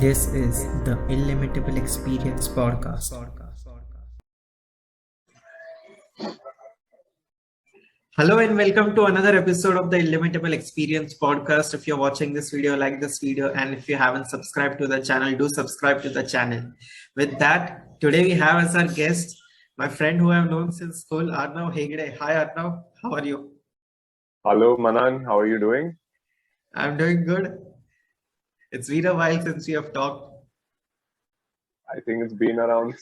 This is the Illimitable Experience podcast. Hello and welcome to another episode of the Illimitable Experience podcast. If you're watching this video, like this video, and if you haven't subscribed to the channel, do subscribe to the channel. With that, today we have as our guest my friend who I've known since school, Arnav Hegde. Hi Arnav, how are you? Hello Manan, how are you doing? I'm doing good. It's been a while since we have talked. I think it's been around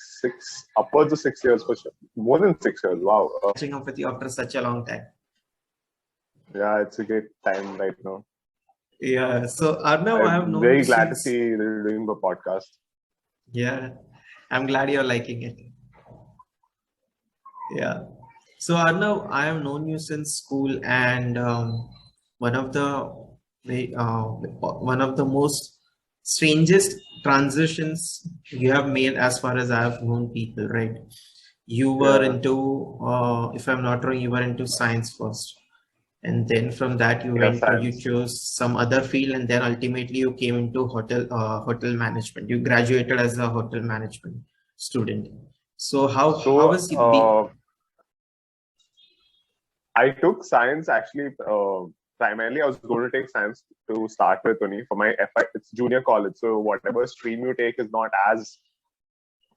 upwards of 6 years for sure. More than 6 years, wow. Catching up with you after such a long time. Yeah, it's a great time right now. Yeah, so Arnav, I have known very you glad since... to see you doing the podcast. Yeah, I'm glad you're liking it. Yeah. So Arnav, I have known you since school, and one of the most strangest transitions you have made, as far as I have known people, right? You were into, if I'm not wrong, you were into science first, and then from that you chose some other field, and then ultimately you came into hotel management. You graduated as a hotel management student. So how was it? I took science actually. Primarily, I was going to take science to start with only for my FI. It's junior college, so whatever stream you take is not as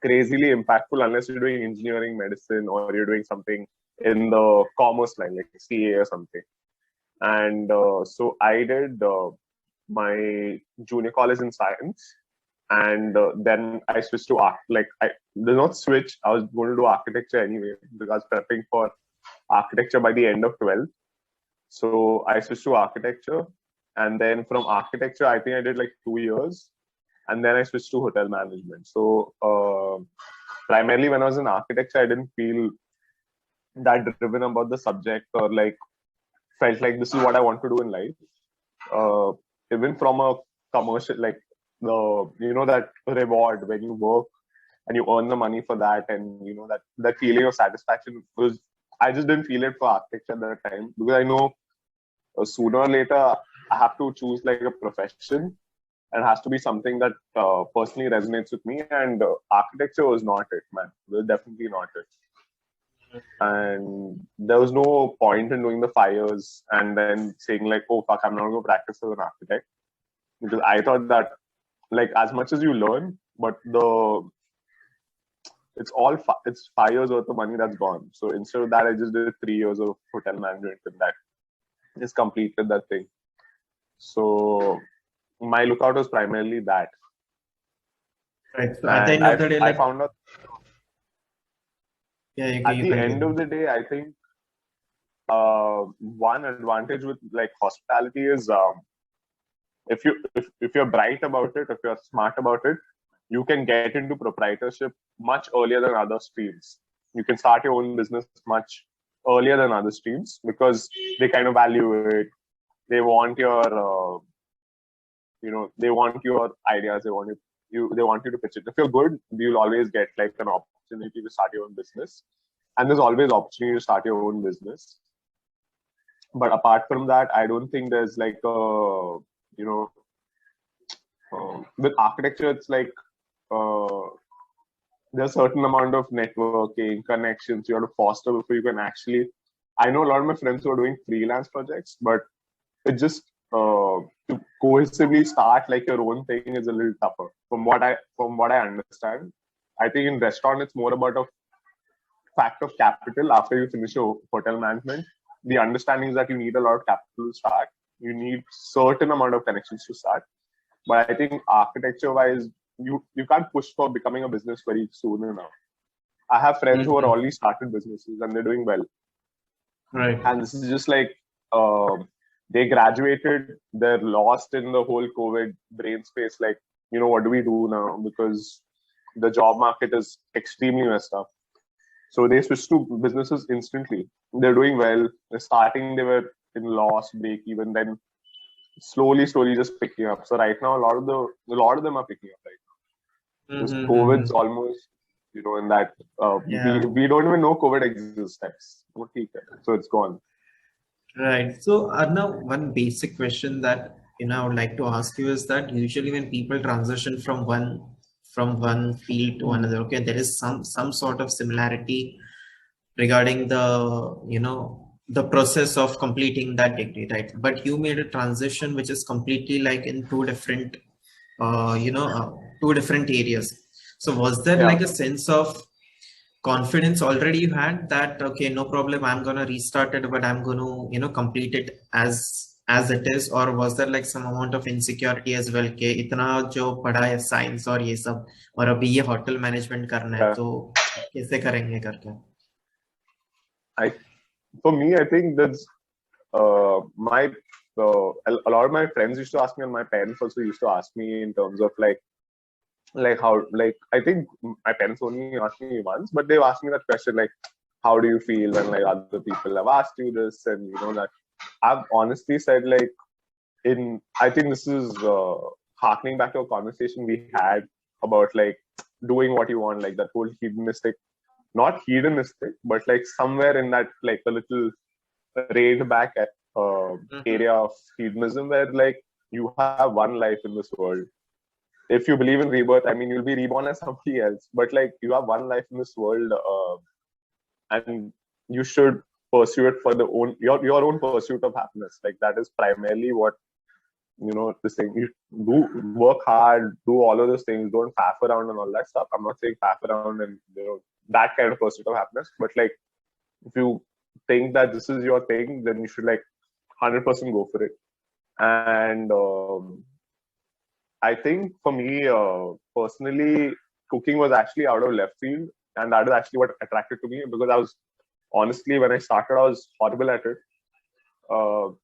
crazily impactful unless you're doing engineering, medicine, or you're doing something in the commerce line like CA or something. And so I did my junior college in science, and then I switched to art. I did not switch. I was going to do architecture anyway because I was prepping for architecture by the end of 12th. So I switched to architecture, and then from architecture, I think I did like 2 years, and then I switched to hotel management. So primarily when I was in architecture, I didn't feel that driven about the subject, or felt like this is what I want to do in life. Even from a commercial, that reward when you work and you earn the money for that, and that feeling of satisfaction I just didn't feel it for architecture at that time, because I know sooner or later I have to choose like a profession, and it has to be something that personally resonates with me. And architecture was not it, man. It was definitely not it. And there was no point in doing the 5 years and then saying like, oh fuck, I'm not going to practice as an architect, because I thought that as much as you learn, but it's 5 years worth of money that's gone. So instead of that, I just did 3 years of hotel management, and that just completed that thing. So my lookout was primarily that. Right. So at the end of the day, I found out. Yeah. At the end of the day, I think one advantage with hospitality is if you're bright about it, if you're smart about it, you can get into proprietorship much earlier than other streams. You can start your own business much earlier than other streams, because they kind of value it. They want your, they want your ideas. They want you to pitch it. If you're good, you'll always get an opportunity to start your own business. And there's always opportunity to start your own business. But apart from that, I don't think there's with architecture, it's there's a certain amount of networking, connections you have to foster before you can actually. I know a lot of my friends who are doing freelance projects, but it just to cohesively start your own thing is a little tougher. From what I understand, I think in restaurant it's more about a fact of capital. After you finish your hotel management, the understanding is that you need a lot of capital to start. You need certain amount of connections to start. But I think architecture-wise, you can't push for becoming a business very soon enough. I have friends who are already started businesses and they're doing well. Right. And this is just they graduated, they're lost in the whole COVID brain space. What do we do now? Because the job market is extremely messed up. So they switched to businesses instantly. They're doing well. Starting, they were in loss, break even, then slowly just picking up. So right now, a lot of them are picking up right now. Because COVID's almost, in that we don't even know COVID exists. So it's gone. Right. So Arnav, one basic question that I would like to ask you is that usually when people transition from one field to another, okay, there is some sort of similarity regarding the process of completing that degree, right? But you made a transition which is completely like in uh, you know uh, two different areas. So was there Yeah. like a sense of confidence already you had that, okay, no problem, I'm gonna restart it, but I'm gonna complete it as it is? Or was there like some amount of insecurity as well कि इतना जो पढ़ा है science और ये सब, और अभी ये होटल मैनेजमेंट करना है, Yeah. तो कैसे करेंगे करके? I For me, I think that's my a lot of my friends used to ask me, and my parents also used to ask me in terms of like how, like, I think my parents only asked me once, but they've asked me that question, like, how do you feel when like other people have asked you this, and that I've honestly said, like, I think this is harkening back to a conversation we had about like doing what you want, like that whole hedonistic, not hedonistic, but like somewhere in that, like a little reined back area of hedonism, where like you have one life in this world. If you believe in rebirth, I mean, you'll be reborn as somebody else, but like you have one life in this world, and you should pursue it for your own pursuit of happiness. Like that is primarily what, this thing. You do work hard, do all of those things, don't faff around and all that stuff. I'm not saying faff around and that kind of pursuit of happiness, but like if you think that this is your thing, then you should like 100% go for it. And I think for me, personally, cooking was actually out of left field, and that is actually what attracted to me, because I was honestly, when I started, I was horrible at it.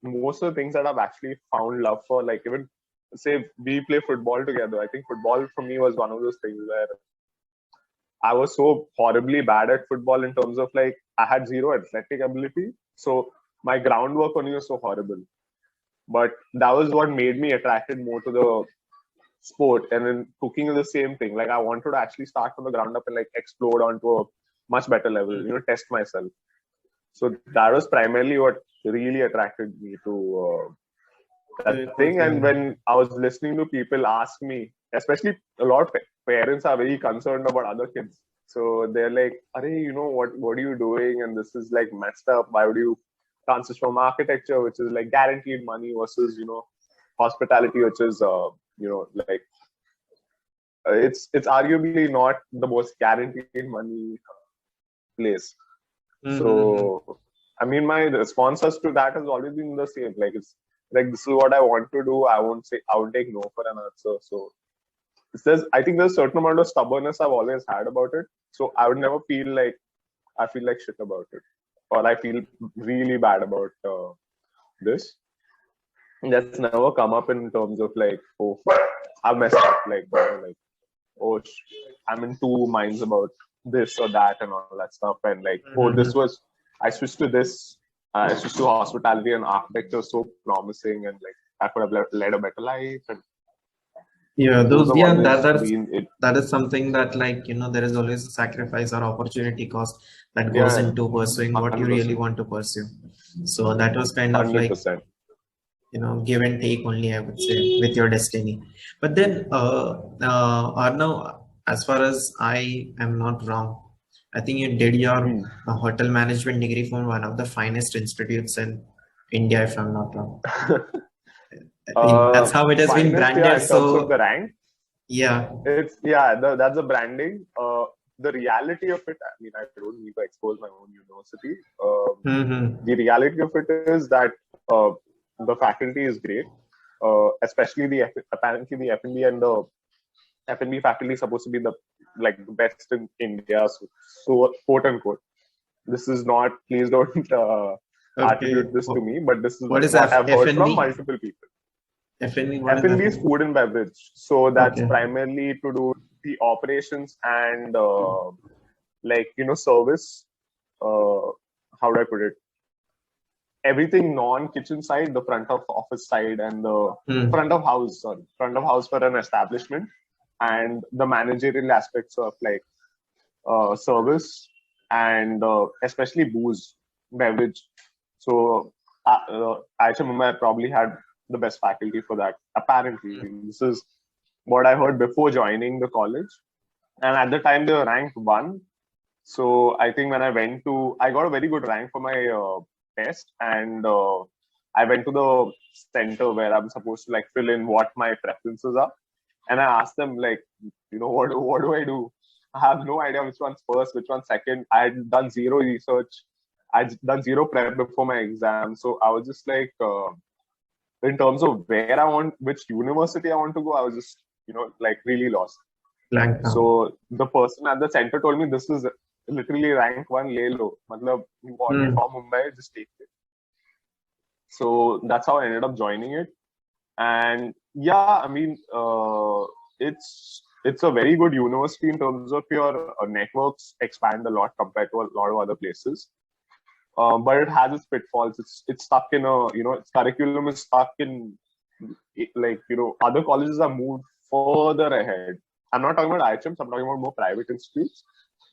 Most of the things that I've actually found love for, like even say we play football together, I think football for me was one of those things where I was so horribly bad at football in terms of like I had zero athletic ability, so my groundwork only was so horrible. But that was what made me attracted more to the sport. And then cooking is the same thing. Like I wanted to actually start from the ground up and like explode onto a much better level, test myself. So that was primarily what really attracted me to that thing. And when I was listening to people ask me, especially a lot of parents are very concerned about other kids. So they're like, "Arey, what are you doing? And this is like messed up. Why would you transition from architecture, which is like guaranteed money, versus hospitality, which is like it's arguably not the most guaranteed money place." So I mean, my responses to that has always been the same. Like it's like, this is what I want to do. I won't take no for an answer. So I think there's a certain amount of stubbornness I've always had about it. So I would never feel like I feel like shit about it, or I feel really bad about this. That's never come up in terms of like, oh, I messed up, like oh, I'm in two minds about this or that and all that stuff, and like, oh, I switched to this, I switched to hospitality, and architecture was so promising, and like I could have led a better life. And Yeah, those have always been it. that is something that, like, there is always a sacrifice or opportunity cost that goes Yeah, into pursuing what you really 100%. want to pursue. So that was kind of like 100%. give and take only, I would say, with your destiny. But then Arnav, as far as I am not wrong, I think you did your hotel management degree from one of the finest institutes in India, if I'm not wrong. I mean, that's how it has been Finest, branded. yeah, in terms of So the rank. yeah, That's the branding. The reality of it, I mean, I don't need to expose my own university. The reality of it is that the faculty is great, especially apparently the F&B and the F&B faculty is supposed to be the best in India, so quote unquote. This is not, please don't attribute this to me, but this is what is what I've heard from F&B? multiple people. F&B, F&B is food and beverage, so that's Okay. primarily to do the operations and service. How do I put it? Everything non-kitchen side, the front of office side, and the front of house for an establishment, and the managerial aspects of service and especially booze, beverage. So I Mumbai probably had the best faculty for that. Apparently, this is what I heard before joining the college. And at the time, they were ranked 1. So I think when I got a very good rank for my test, and I went to the center where I'm supposed to like fill in what my preferences are. And I asked them like, what do I do? I have no idea which one's first, which one's second. I had done zero research. I'd done zero prep before my exam. So I was just like, in terms of where I want, which university I want to go, I was just, like really lost. Blank now. So the person at the center told me this is literally rank 1, le lo. Matlab, you want it from Mumbai, just take it. So that's how I ended up joining it. And yeah, I mean, it's a very good university in terms of your networks expand a lot compared to a lot of other places. But it has its pitfalls. It's stuck in its curriculum is stuck in, like, other colleges are moved further ahead. I'm not talking about IHMs, I'm talking about more private institutes.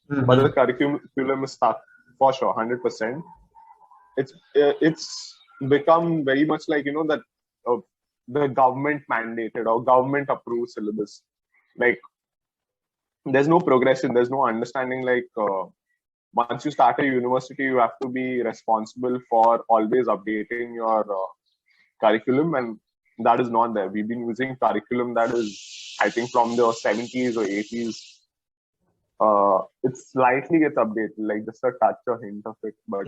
But the curriculum is stuck for sure, 100%. It's become very much like, that the government mandated or government approved syllabus. Like, there's no progression, there's no understanding. Like, once you start a university, you have to be responsible for always updating your curriculum, and that is not there. We've been using curriculum that is, I think, from the 70s or 80s. It slightly gets updated, like just a touch or hint of it. But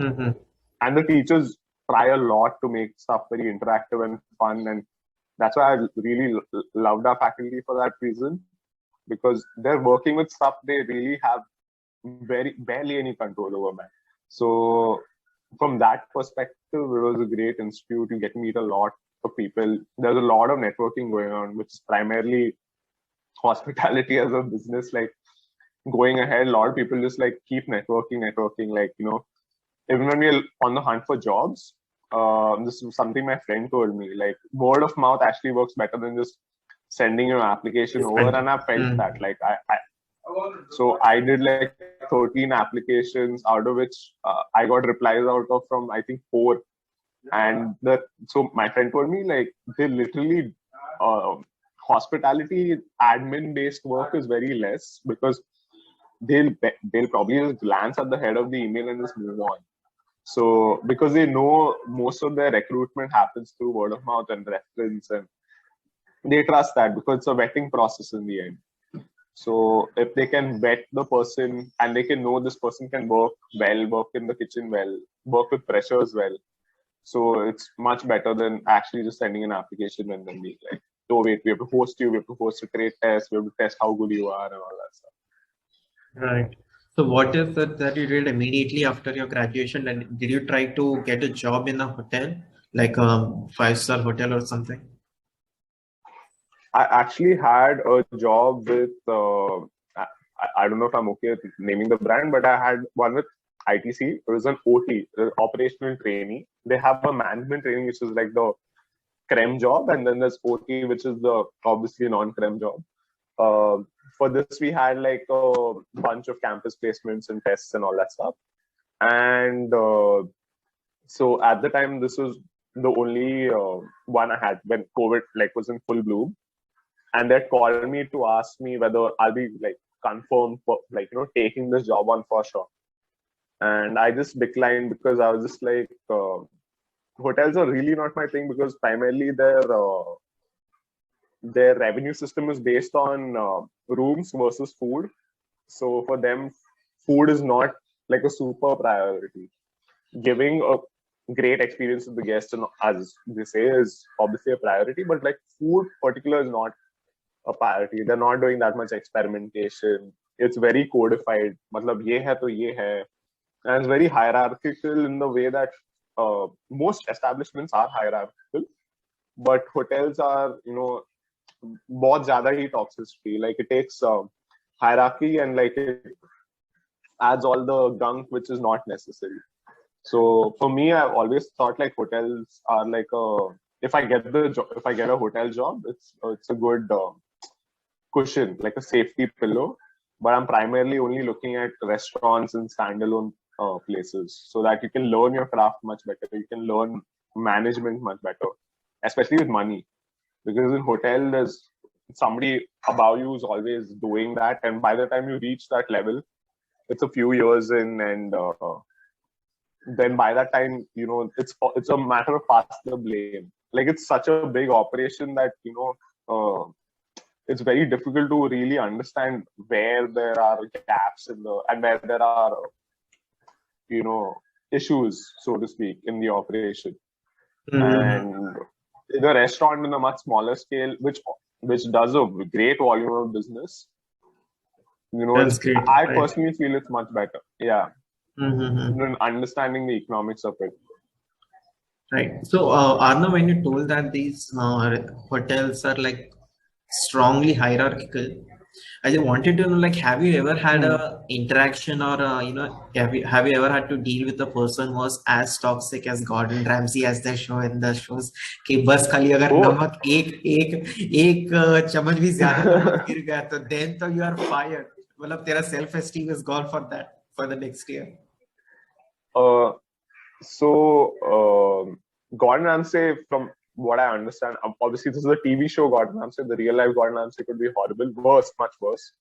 and the teachers try a lot to make stuff very interactive and fun, and that's why I really loved our faculty for that reason, because they're working with stuff they really have barely any control over, man. So from that perspective, it was a great institute. You get to meet a lot of people. There's a lot of networking going on, which is primarily hospitality as a business. Like, going ahead, a lot of people just like keep networking. Like, even when we're on the hunt for jobs, this is something my friend told me. Like, word of mouth actually works better than just sending your application over, and I felt that. Like, so I did like 13 applications, out of which I got replies out of from I think 4. And so my friend told me, like, they literally hospitality admin based work is very less, because they'll probably just glance at the head of the email and just move on. So because they know most of their recruitment happens through word of mouth and reference, and they trust that because it's a vetting process in the end. So if they can vet the person and they can know this person can work well, work in the kitchen well, work with pressures well, so it's much better than actually just sending an application and then being like, oh wait, we have to host you, we have to host a trade test, we have to test how good you are and all that stuff. Right. So what is it that you did immediately after your graduation? And did you try to get a job in a hotel, like a 5-star hotel or something? I actually had a job with, I don't know if I'm okay with naming the brand, but I had one with ITC. It was an OT, operational trainee. They have a management training, which is like the creme job. And then there's OT, which is the obviously non-creme job. For this, we had like a bunch of campus placements and tests and all that stuff. And so at the time, this was the only one I had when COVID was in full bloom. And they called me to ask me whether I'll be confirmed for taking this job on for sure. And I just declined because I was just like, hotels are really not my thing, because primarily their revenue system is based on rooms versus food. So for them, food is not like a super priority. Giving a great experience to the guests, and as they say, is obviously a priority, but like food particular is not a priority. They're not doing that much experimentation. It's very codified. Matlab, ye hai to ye hai. And it's very hierarchical in the way that most establishments are hierarchical, but hotels are, बहुत ज़्यादा ही toxicity. Like, it takes hierarchy and it adds all the gunk which is not necessary. So for me, I've always thought like hotels are like if I get a hotel job, it's a good cushion, like a safety pillow. But I'm primarily only looking at restaurants and standalone places, so that you can learn your craft much better. You can learn management much better, especially with money, because in hotel there's somebody above you is always doing that, and by the time you reach that level, it's a few years in, and then by that time, it's a matter of pass the blame. Like, it's such a big operation that it's very difficult to really understand where there are gaps and where there are issues, so to speak, in the operation. And in a restaurant in a much smaller scale, which does a great volume of business, That's great. I personally feel it's much better. Yeah. Mm-hmm. Understanding the economics of it. Right. So, Arnav, when you told that these hotels are like strongly hierarchical, I just wanted to know, like, have you ever had a interaction or have you ever had to deal with a person who was as toxic as Gordon Ramsay, as they show in the shows? कि बस खाली अगर नमक एक चम्मच भी ज्यादा नमक गिर गया तो then तो you are fired. मतलब तेरा self esteem is gone for the next year. Gordon Ramsay, from what I understand, obviously this is a TV show, Gordon Ramsay. The real life Gordon Ramsay could be horrible, worse, much worse.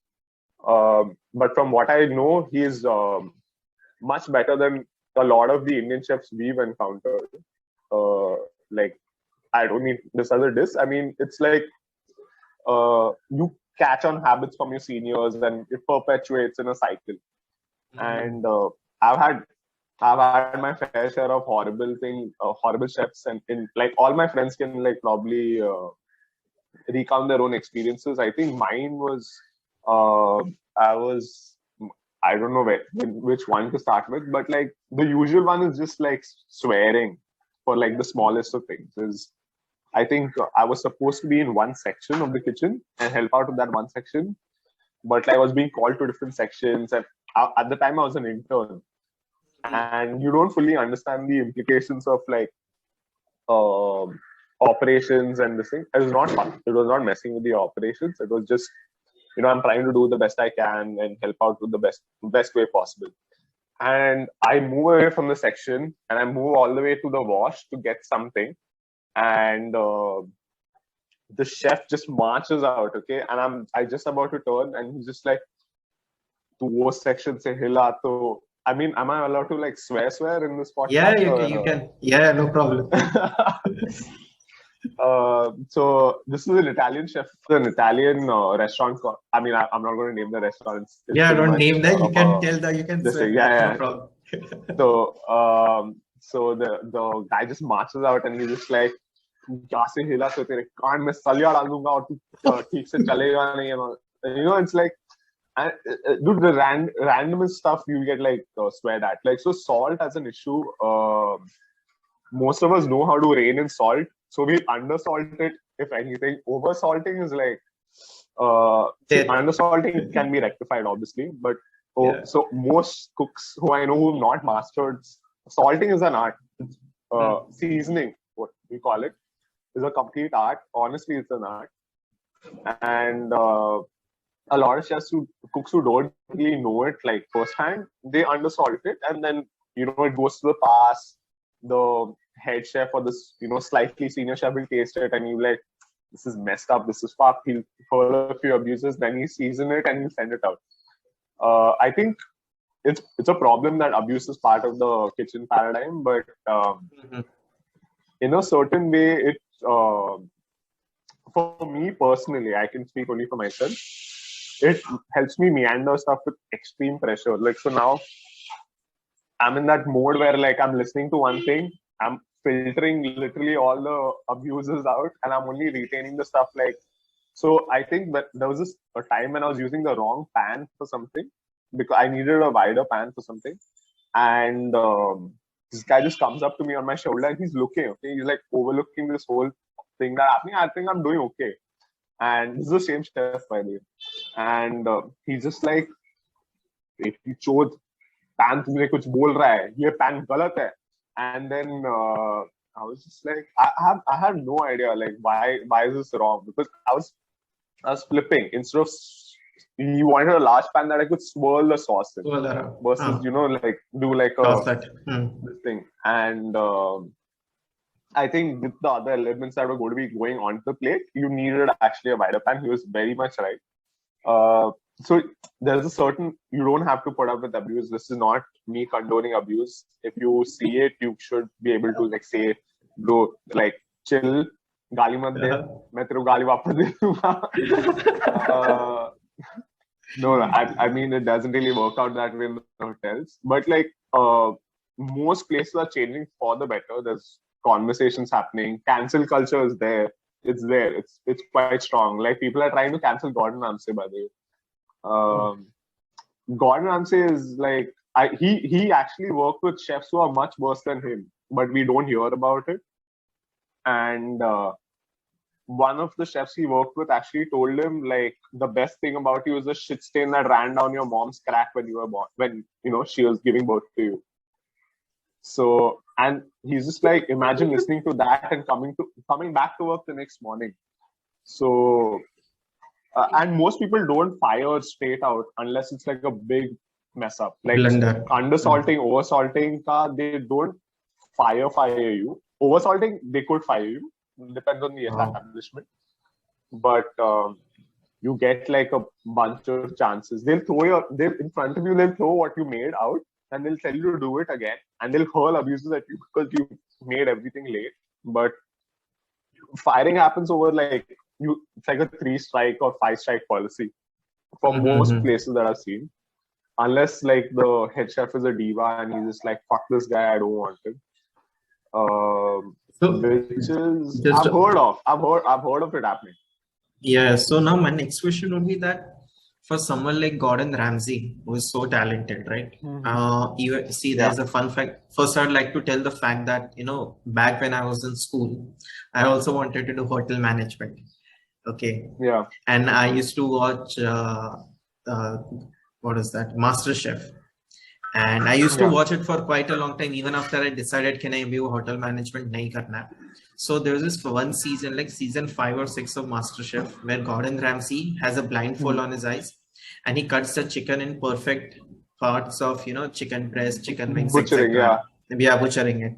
But from what I know, he is much better than a lot of the Indian chefs we've encountered. Like, I don't mean this as a diss. I mean, it's like you catch on habits from your seniors and it perpetuates in a cycle. And I've had my fair share of horrible chefs, and in like all my friends can like probably recount their own experiences. I think mine was I don't know which one to start with, but like the usual one is just like swearing for like the smallest of things. I think I was supposed to be in one section of the kitchen and help out with that one section, but like, I was being called to different sections, and at the time I was an intern. And you don't fully understand the implications of like operations and this thing. It was not fun. It was not messing with the operations. It was just, I'm trying to do the best I can and help out with the best way possible. And I move away from the section and I move all the way to the wash to get something. And the chef just marches out, okay? And I just about to turn, and he's just like, to wo section se hila to. I mean, am I allowed to like swear in this podcast? Yeah, you can. Yeah, no problem. So this is an Italian chef, an Italian restaurant. I mean, I'm not going to name the restaurant. It's don't name that. You can tell that. You can swear. Yeah. No problem. So the guy just marches out and he's just like, "क्या से हिला तो तेरे कान में सलिया डाल दूंगा और तू ठीक से चलेगा नहीं." It's like, dude, the random stuff you get like sweared at. Like, so salt as an issue, most of us know how to rein in salt, so we undersalt it. If anything, oversalting is like undersalting can be rectified, obviously, but so most cooks who I know who've not mastered salting is an art. Seasoning, what we call it, is a complete art. Honestly, it's an art. And a lot of cooks who don't really know it like firsthand, they undersalt it, and then it goes to the pass. The head chef or this slightly senior chef will taste it, and you like, this is messed up, this is fucked. He'll follow a few abuses, then he season it and he'll send it out. I think it's a problem that abuse is part of the kitchen paradigm, but in a certain way, it for me personally, I can speak only for myself. It helps me meander stuff with extreme pressure. Like, so now I'm in that mode where like I'm listening to one thing, I'm filtering literally all the abuses out, and I'm only retaining the stuff like. So I think that there was a time when I was using the wrong pan for something because I needed a wider pan for something, and this guy just comes up to me on my shoulder and he's looking. Okay, he's like overlooking this whole thing that happening. I think I'm doing okay. And this is the same chef, by the way. And he's just like, "चोद pan तुमने कुछ बोल रहा है, ये pan गलत है." And then I was just like, I had no idea like why is this wrong, because I was flipping. Instead of, he wanted a large pan that I could swirl the sauce in, versus like do like a this thing. And I think with the other elements that were going to be going onto the plate, you needed actually a wider pan. He was very much right. So there's a certain, you don't have to put up with abuse. This is not me condoning abuse. If you see it, you should be able to like say, bro, like chill, गाली मत दे, मैं तेरे को गाली वापस दे दूंगा. No, I mean, it doesn't really work out that way in the hotels. But like, most places are changing for the better. There's conversations happening. Cancel culture is there. It's there. It's quite strong. Like people are trying to cancel Gordon Ramsay, by the way. Gordon Ramsay is like, he actually worked with chefs who are much worse than him, but we don't hear about it. And one of the chefs he worked with actually told him, like, the best thing about you is the shit stain that ran down your mom's crack when you were born, when, you know, she was giving birth to you. So, and he's just like, imagine listening to that and coming back to work the next morning. So, and most people don't fire straight out unless it's like a big mess up. Like undersalting, oversalting, they don't fire you. Oversalting, they could fire you. Depends on the establishment. But you get like a bunch of chances. They'll in front of you, they'll throw what you made out and they'll tell you to do it again. And they'll hurl abuses at you because you made everything late. But firing happens over like, it's like a 3-strike or 5-strike policy for most places that I've seen. Unless like the head chef is a diva and he's just like, fuck this guy, I don't want him. Which is I've heard of it happening. Yeah. So now my next question would be that for someone like Gordon Ramsay, who is so talented, right? You see, there's a fun fact. First, I'd like to tell the fact that, you know, back when I was in school, I also wanted to do hotel management. Okay. Yeah. And I used to watch what is that? MasterChef. And I used to watch it for quite a long time, even after I decided, can I do hotel management? Nahi karna. So there was this one season, like season 5 or 6 of MasterChef, where Gordon Ramsay has a blindfold on his eyes and he cuts the chicken in perfect parts of, you know, chicken breast, chicken wings, butchering, butchering it.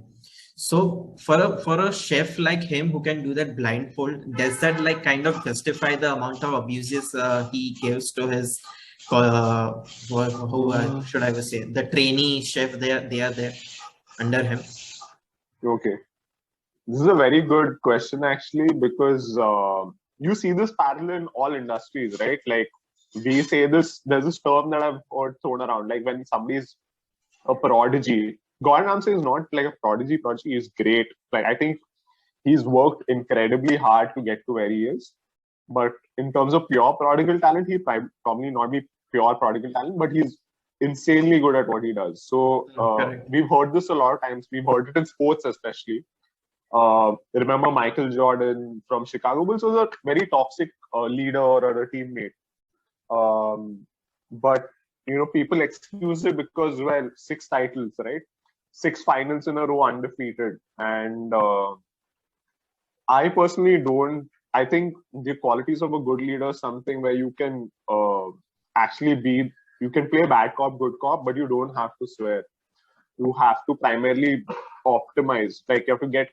So for a chef like him who can do that blindfold, does that like kind of justify the amount of abuses he gives to his who should I say, the trainee chef? They are there under him. Okay, this is a very good question actually, because you see this parallel in all industries, right? Like we say this, there's this term that I've heard thrown around, like when somebody's a prodigy. Gordon Ramsay is not like a prodigy. He's great. Like I think he's worked incredibly hard to get to where he is. But in terms of pure prodigal talent, he probably not be pure prodigal talent, but he's insanely good at what he does. So we've heard this a lot of times. We've heard it in sports especially. Remember Michael Jordan from Chicago Bulls was a very toxic leader or a teammate. But, you know, people excuse it because, well, 6 titles, right? 6 finals in a row undefeated. And I personally don't. I think the qualities of a good leader is something where you can actually you can play bad cop, good cop, but you don't have to swear. You have to primarily optimize. Like you have to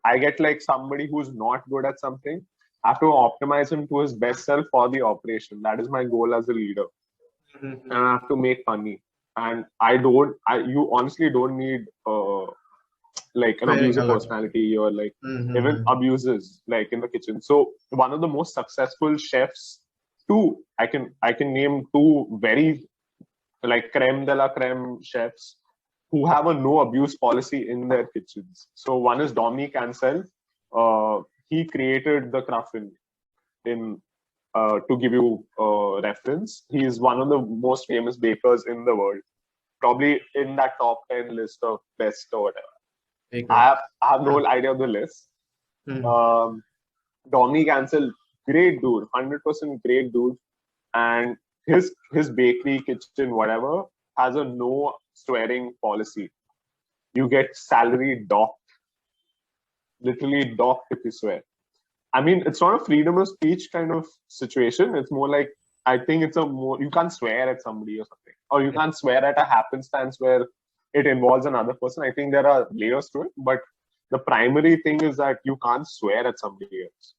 I get like somebody who's not good at something, I have to optimize him to his best self for the operation. That is my goal as a leader. And I have to make money. And you honestly don't need like an abusive personality or like even abuses like in the kitchen. So one of the most successful chefs, I can name 2 very like creme de la creme chefs who have a no abuse policy in their kitchens. So one is Dominique Ansel. He created the Cruffin in to give you a reference. He is one of the most famous bakers in the world, probably in that top 10 list of best or whatever. I have no idea of the list. Dominique Ansel, great dude, 100% great dude, and his bakery, kitchen, whatever, has a no swearing policy. You get salary docked, literally docked if you swear. I mean, it's not a freedom of speech kind of situation. It's more like, I think it's you can't swear at somebody or something, or you can't swear at a happenstance where it involves another person. I think there are layers to it, but the primary thing is that you can't swear at somebody else.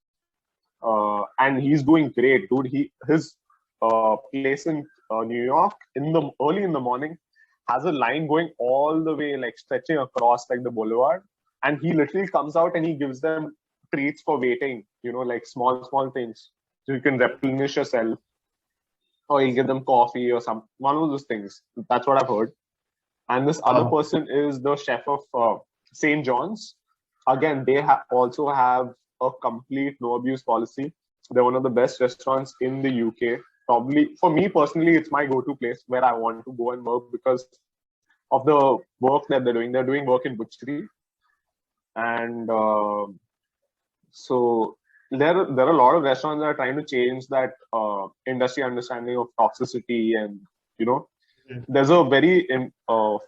And he's doing great, dude. His place in New York early in the morning has a line going all the way, like stretching across like the boulevard, and he literally comes out and he gives them treats for waiting, like small things, so you can replenish yourself, or he'll give them coffee or one of those things. That's what I've heard. And this other person is the chef of St. John's. Again, they also have a complete no abuse policy. They're one of the best restaurants in the UK. Probably, for me personally, it's my go-to place where I want to go and work because of the work that they're doing. They're doing work in butchery. And so there are a lot of restaurants that are trying to change that industry understanding of toxicity. And, there's a very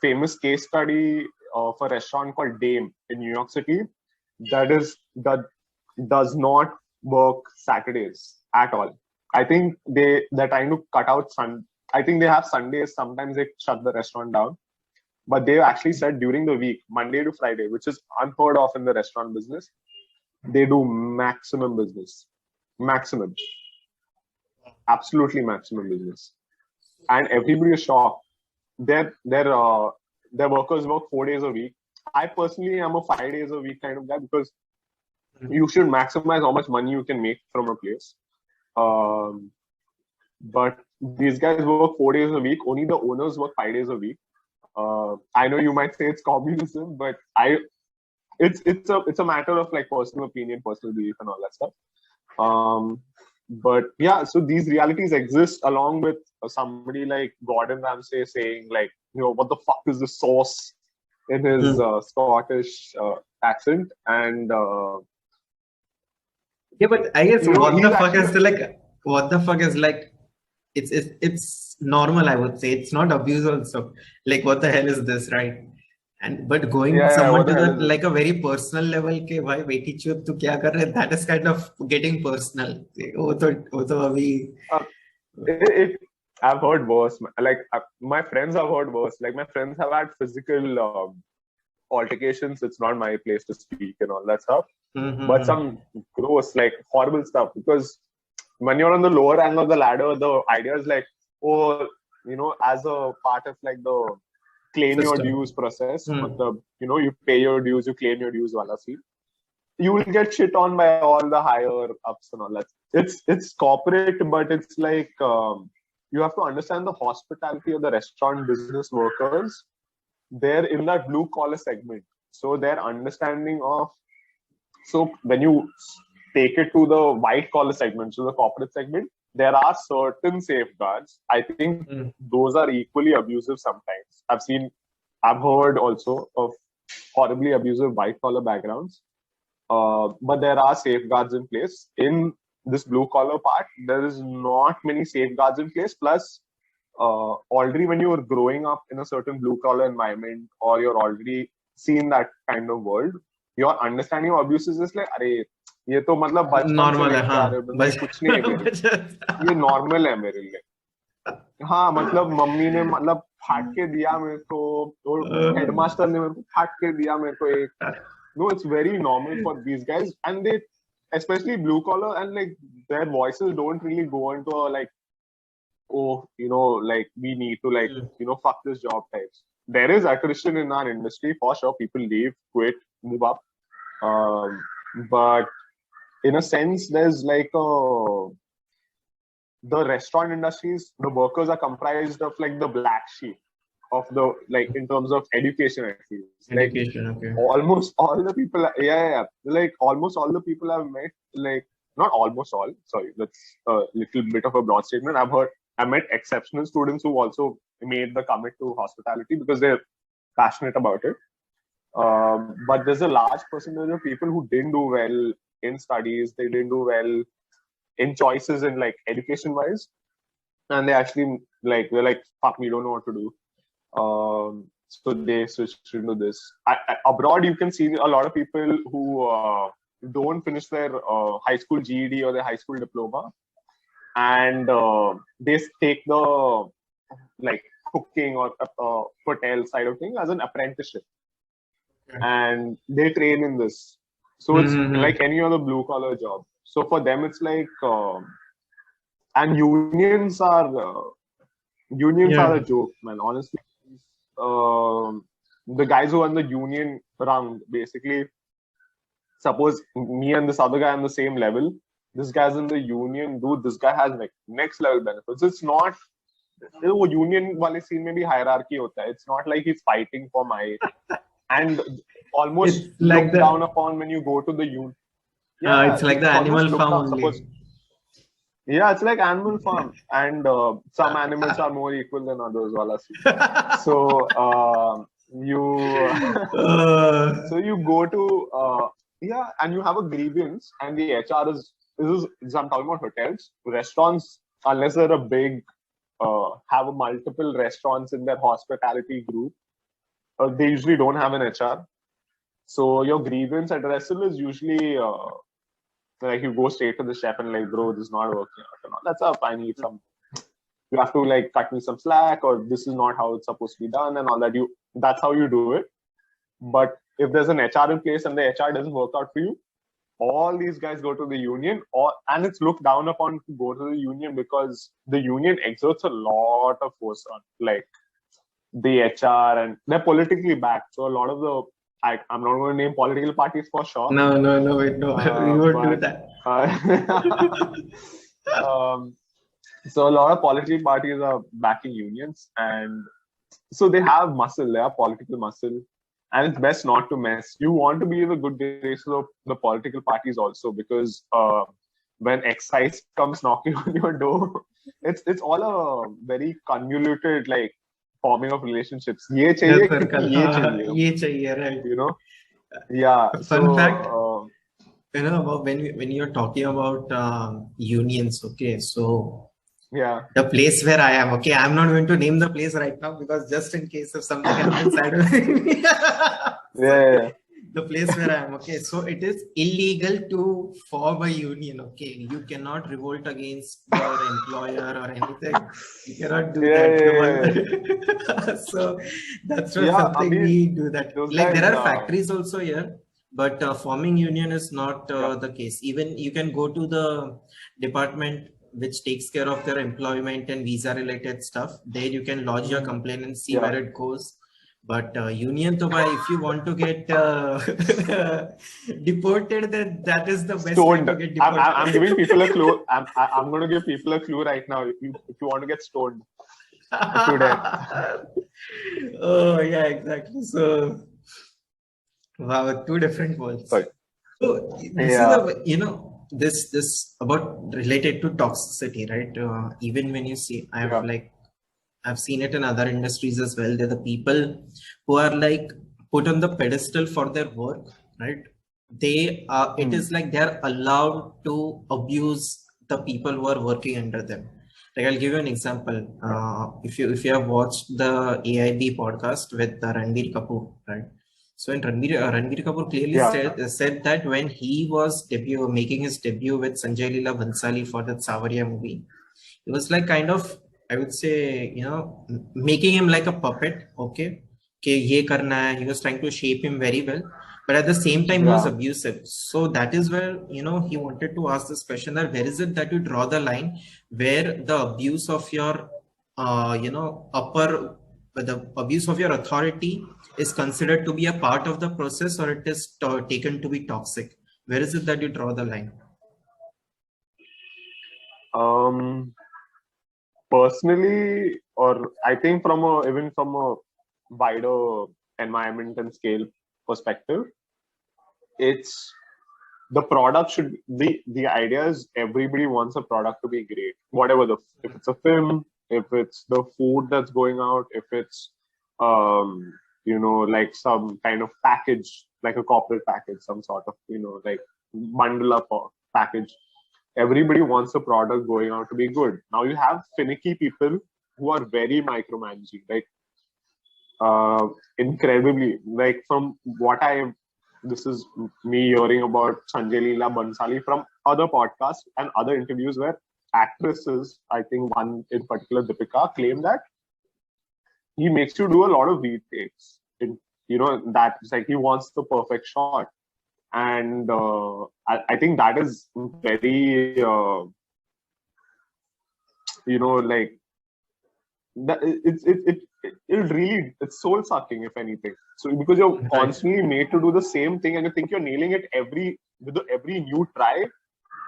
famous case study of a restaurant called Dame in New York City that does not work Saturdays at all. I think they're trying to cut out I think they have Sundays. Sometimes they shut the restaurant down, but they actually said during the week, Monday to Friday, which is unheard of in the restaurant business, they do maximum business, absolutely maximum business, and everybody is shocked. Their workers work 4 days a week. I personally am a 5 days a week kind of guy because you should maximize how much money you can make from a place. But these guys work 4 days a week. Only the owners work 5 days a week. I know you might say it's communism, but it's a matter of like personal opinion, personal belief, and all that stuff. But yeah, so these realities exist along with somebody like Gordon Ramsay saying like, what the fuck is the sauce in his Scottish accent. And yeah, but I guess what the fuck is like, it's normal, I would say. It's not abuse also. Like, what the hell is this, right? And but going someone to that like a very personal level, ke bhai beti chup tu kya kar rahe, that is kind of getting personal. I've heard worse. Like my friends have heard worse. Like my friends have had physical altercations. It's not my place to speak and all that stuff. But some gross, like horrible stuff. Because when you're on the lower end of the ladder, the idea is like, as a part of like the claim your dues process, you pay your dues, you claim your dues, wala see. You will get shit on by all the higher ups and all that. It's corporate, but it's like you have to understand the hospitality of the restaurant business workers. They're in that blue collar segment, so their understanding of when you take it to the white collar segment, so the corporate segment, there are certain safeguards. I think those are equally abusive sometimes. I've heard also of horribly abusive white collar backgrounds. But there are safeguards in place. In this blue collar part, there is not many safeguards in place. Plus, already when you're growing up in a certain blue collar environment, or you're already seen that kind of world, your understanding of abuses is like, अरे ये तो मतलब बचपन से लेके आ रहे हो, मतलब कुछ नहीं है, ये नॉर्मल है मेरे लिए. हाँ, मतलब मम्मी ने मतलब फाड़ के दिया मेरे को, और हेडमास्टर ने मेरे को फाड़ के दिया मेरे को एक. No, it's very normal for these guys, and they, especially blue collar, and like their voices don't really go into a like, like we need to like, fuck this job types. There is attrition in our industry for sure. People leave, quit, move up. But in a sense, there's like the restaurant industries, the workers are comprised of like the black sheep of the, like in terms of education at least. Education, like, okay. Almost all the people, like almost all the people I've met, like not almost all, sorry, that's a little bit of a broad statement. I met exceptional students who also made the commit to hospitality because they're passionate about it. But there's a large percentage of people who didn't do well in studies, they didn't do well in choices in like education wise, and they actually like, they're like, fuck, we don't know what to do. So they switched into this. Abroad, you can see a lot of people who don't finish their high school GED or their high school diploma, and they take the like cooking or hotel side of thing as an apprenticeship. and they train in this. So it's like any other blue collar job. So for them, it's like, and unions are a joke, man. Honestly, the guys who are in the union round, basically, suppose me and this other guy on the same level. This guy's in the union, dude. This guy has like next level benefits. It's not वो union वाले scene में भी hierarchy होता है. It's not like he's fighting for my and almost It's like looked down upon when you go to the union. Yeah, it's like the animal farm only. Yeah, it's like Animal Farm, and some animals are more equal than others. Wala scene. So so you go to and you have a grievance, and the HR is I'm talking about hotels, restaurants, unless they're a big have a multiple restaurants in their hospitality group, they usually don't have an HR. So your grievance addressal is usually like you go straight to the chef and like, bro, this is not working out and all. That's up. I need some. You have to like cut me some slack, or this is not how it's supposed to be done, and all that. That's how you do it. But if there's an HR in place and the HR doesn't work out for you, all these guys go to the union, and it's looked down upon to go to the union because the union exerts a lot of force on like the HR, and they're politically backed. So a lot of the I'm not going to name political parties for sure. No, wait, no. We won't do that. So a lot of political parties are backing unions, and so they have muscle. They have political muscle, and it's best not to mess. You want to be in the good graces of the political parties also, because when excise comes knocking on your door, it's all a very convoluted like forming of relationships. ये चाहिए क्योंकि ये चाहिए. ये चाहिए, right? You know, yeah. Fun fact, about when you're talking about unions, okay, so yeah, the place where I am, okay, I'm not going to name the place right now because just in case if something happens, I don't. Yeah. The place where I am, okay, so it is illegal to form a union, okay. You cannot revolt against your employer or anything. You cannot do that. So that's not something we do that. Like there are factories also here, but forming union is not the case. Even you can go to the department which takes care of their employment and visa related stuff. There you can lodge your complaint and see where it goes. But union to buy, if you want to get deported, then that is the best way to get deported. I'm giving people a clue. I'm going to give people a clue right now. If you want to get stoned today. Oh yeah, exactly. So wow, two different worlds. Sorry. So this is this about related to toxicity, right? Even when you see, I've seen it in other industries as well. They're the people who are like put on the pedestal for their work, right? They are. It is like they're allowed to abuse the people who are working under them. Like I'll give you an example. If you have watched the AIB podcast with Ranbir Kapoor, right? So in Ranbir Kapoor clearly said that when he was making his debut with Sanjay Leela Bhansali for that Savarya movie, it was like kind of, I would say, making him like a puppet, okay? He was trying to shape him very well, but at the same time, he was abusive. So that is where, he wanted to ask this question that where is it that you draw the line where the abuse of your, the abuse of your authority is considered to be a part of the process, or it is taken to be toxic? Where is it that you draw the line? Personally, or I think even from a wider environment and scale perspective, it's the product should be, the idea is everybody wants a product to be great, whatever if it's a film, if it's the food that's going out, if it's like some kind of package, like a corporate package, some sort of like bundle up or package. Everybody wants a product going out to be good. Now you have finicky people who are very micromanaging, like incredibly, like from what this is me hearing about Sanjay Leela Bhansali from other podcasts and other interviews where actresses, I think one in particular, Deepika, claim that he makes you do a lot of retakes. that's like he wants the perfect shot. And I think that is very, like that it's soul sucking, if anything. So because you're constantly made to do the same thing, and you think you're nailing it with every new try.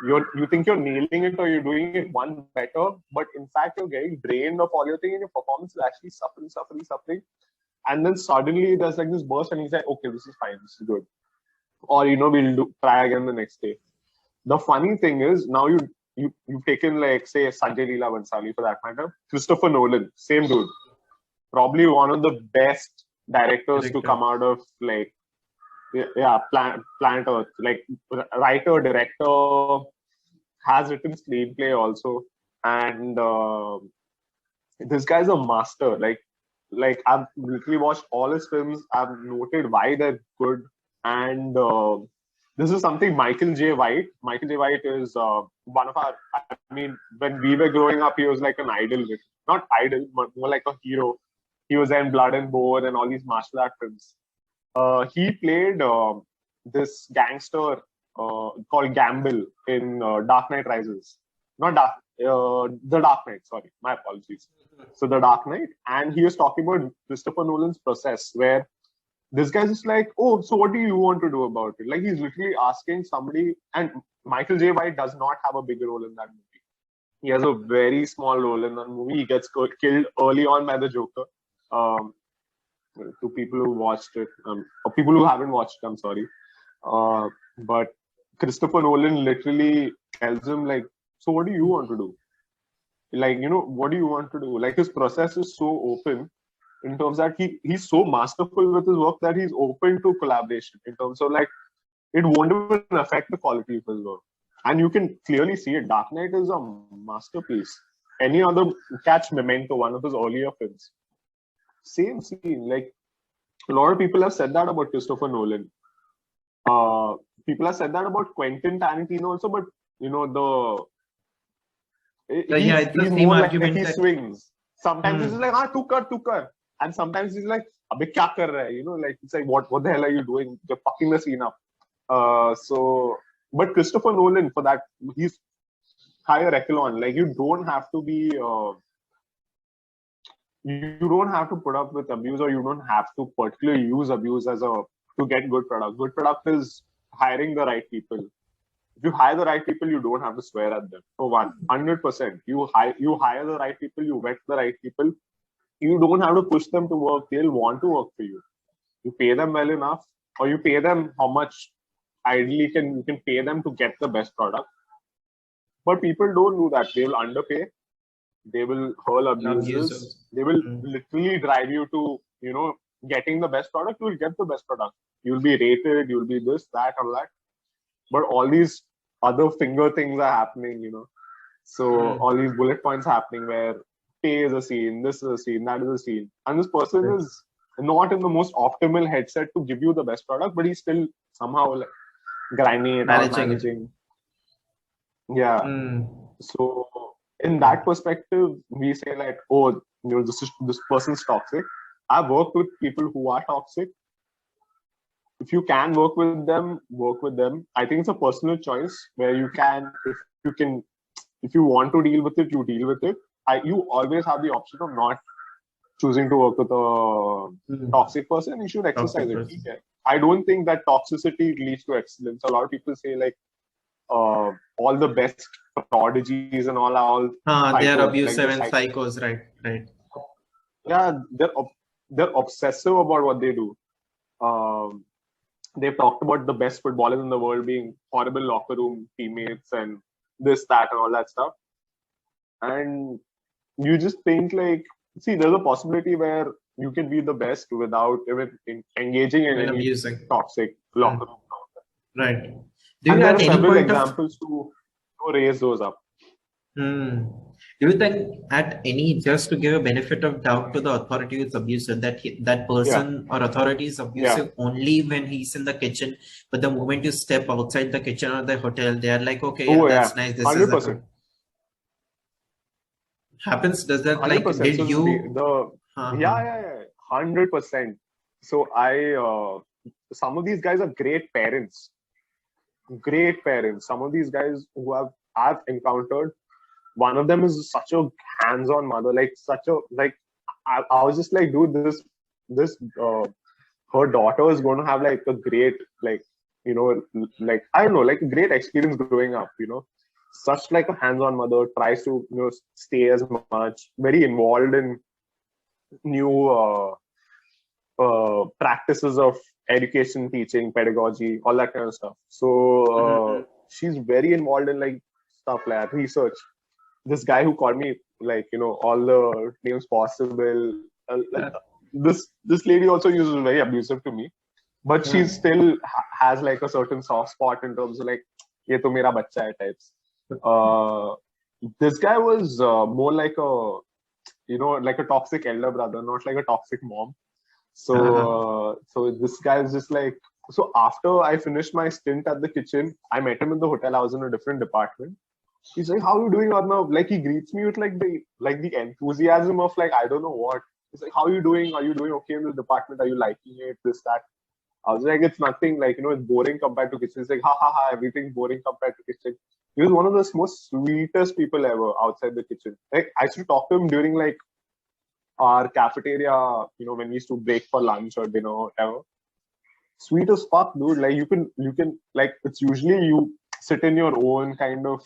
You think you're nailing it or you're doing it one better, but in fact you're getting drained of all your thing, and your performance is actually suffering. And then suddenly there's like this burst, and he's like, okay, this is fine, this is good. Or we'll try again the next day. The funny thing is, now you've taken, like, say, Sanjay Leela Bhansali, for that matter, Christopher Nolan, same dude, probably one of the best directors to come out of, like, Planet Earth, like, writer, director, has written screenplay also, and this guy's a master. Like I've literally watched all his films. I've noted why they're good, and this is something Michael J. White is one of our. I mean, when we were growing up, he was like an idol, not idol, but more like a hero. He was in Blood and Bone and all these martial art films. He played this gangster called Gamble in Dark Knight Rises. Not Dark, The Dark Knight. Sorry, my apologies. So The Dark Knight, and he was talking about Christopher Nolan's process, where this guy's just like, oh, so what do you want to do about it? Like, he's literally asking somebody, and Michael J. White does not have a big role in that movie. He has a very small role in that movie. He gets killed early on by the Joker. To people who watched it, or people who haven't watched it, I'm sorry. But Christopher Nolan literally tells him, like, so what do you want to do? Like, what do you want to do? Like, his process is so open in terms that he's so masterful with his work that he's open to collaboration in terms of, like, it won't even affect the quality of his work. And you can clearly see it. Dark Knight is a masterpiece. Any other, catch Memento, one of his earlier films. Same scene. Like, a lot of people have said that about Christopher Nolan. People have said that about Quentin Tarantino also, but it's the same argument. He swings. Sometimes he's like, tu kar. And sometimes he's like, abhi kya kar raha hai? Like, it's like, what the hell are you doing? You're fucking the scene up. But Christopher Nolan, for that, he's higher echelon. Like, you don't have to be, you don't have to put up with abuse, or you don't have to particularly use abuse to get good product. Good product is hiring the right people. If you hire the right people, you don't have to swear at them. For 100%. You hire the right people, you vet the right people. You don't have to push them to work. They'll want to work for you. You pay them well enough, or you pay them how much ideally you can pay them to get the best product. But people don't do that. They will underpay. They will hurl abuses. They will literally drive you to, getting the best product. You will get the best product. You will be rated. You will be this, that, or that. But all these other finger things are happening, So all these bullet points happening where pay is a scene, this is a scene, that is a scene. And this person is not in the most optimal headset to give you the best product, but he's still somehow, like, grinding it out, managing. Yeah. So in that perspective, we say, like, oh, this person's toxic. I've worked with people who are toxic. If you can work with them, work with them. I think it's a personal choice where you can, if you want to deal with it, you deal with it. You always have the option of not choosing to work with a toxic person. You should exercise it. I don't think that toxicity leads to excellence. A lot of people say, like, all the best prodigies and all they are abusive and psychos, right? Yeah, they're obsessive about what they do. They've talked about the best footballers in the world being horrible locker room teammates and this, that, and all that stuff. And you just think, like, see, there's a possibility where you can be the best without even engaging in any toxic locker room. Right. And there are several examples to raise those up. Do you think just to give a benefit of doubt to the authority who's abusive, that person or authority is abusive only when he's in the kitchen, but the moment you step outside the kitchen or the hotel, they are like, okay, that's nice. This 100%. Is happens. Does that 100%. Like, did you? 100%. So some of these guys are great parents. Great parents. Some of these guys who I've encountered, one of them is such a hands-on mother, like such a like. I was just like, dude, this her daughter is going to have like a great, like, you know, like, I don't know, like a great experience growing up, you know. Such like a hands-on mother, tries to, you know, stay as much, very involved in new practices of education, teaching, pedagogy, all that kind of stuff. So she's very involved in like stuff like research. This guy who called me, like, you know, all the names possible. This lady also uses very abusive to me, but she still has like a certain soft spot in terms of like, ye to mera bacha hai types. This guy was more like a, you know, like a toxic elder brother, not like a toxic mom. So so this guy is just like, so after I finished my stint at the kitchen, I met him in the hotel. I was in a different department. He's like, "How are you doing, Arnav?" Like, he greets me with like the enthusiasm of like, I don't know what. He's like, "How are you doing? Are you doing okay in the department? Are you liking it? This, that." I was like, "It's nothing. Like, you know, it's boring compared to kitchen." He's like, "Ha ha ha! Everything's boring compared to kitchen." He was one of the most sweetest people ever outside the kitchen. Like, I used to talk to him during like our cafeteria, you know, when we used to break for lunch or dinner or whatever. Sweet as fuck, dude. Like, you can like, it's usually you sit in your own kind of,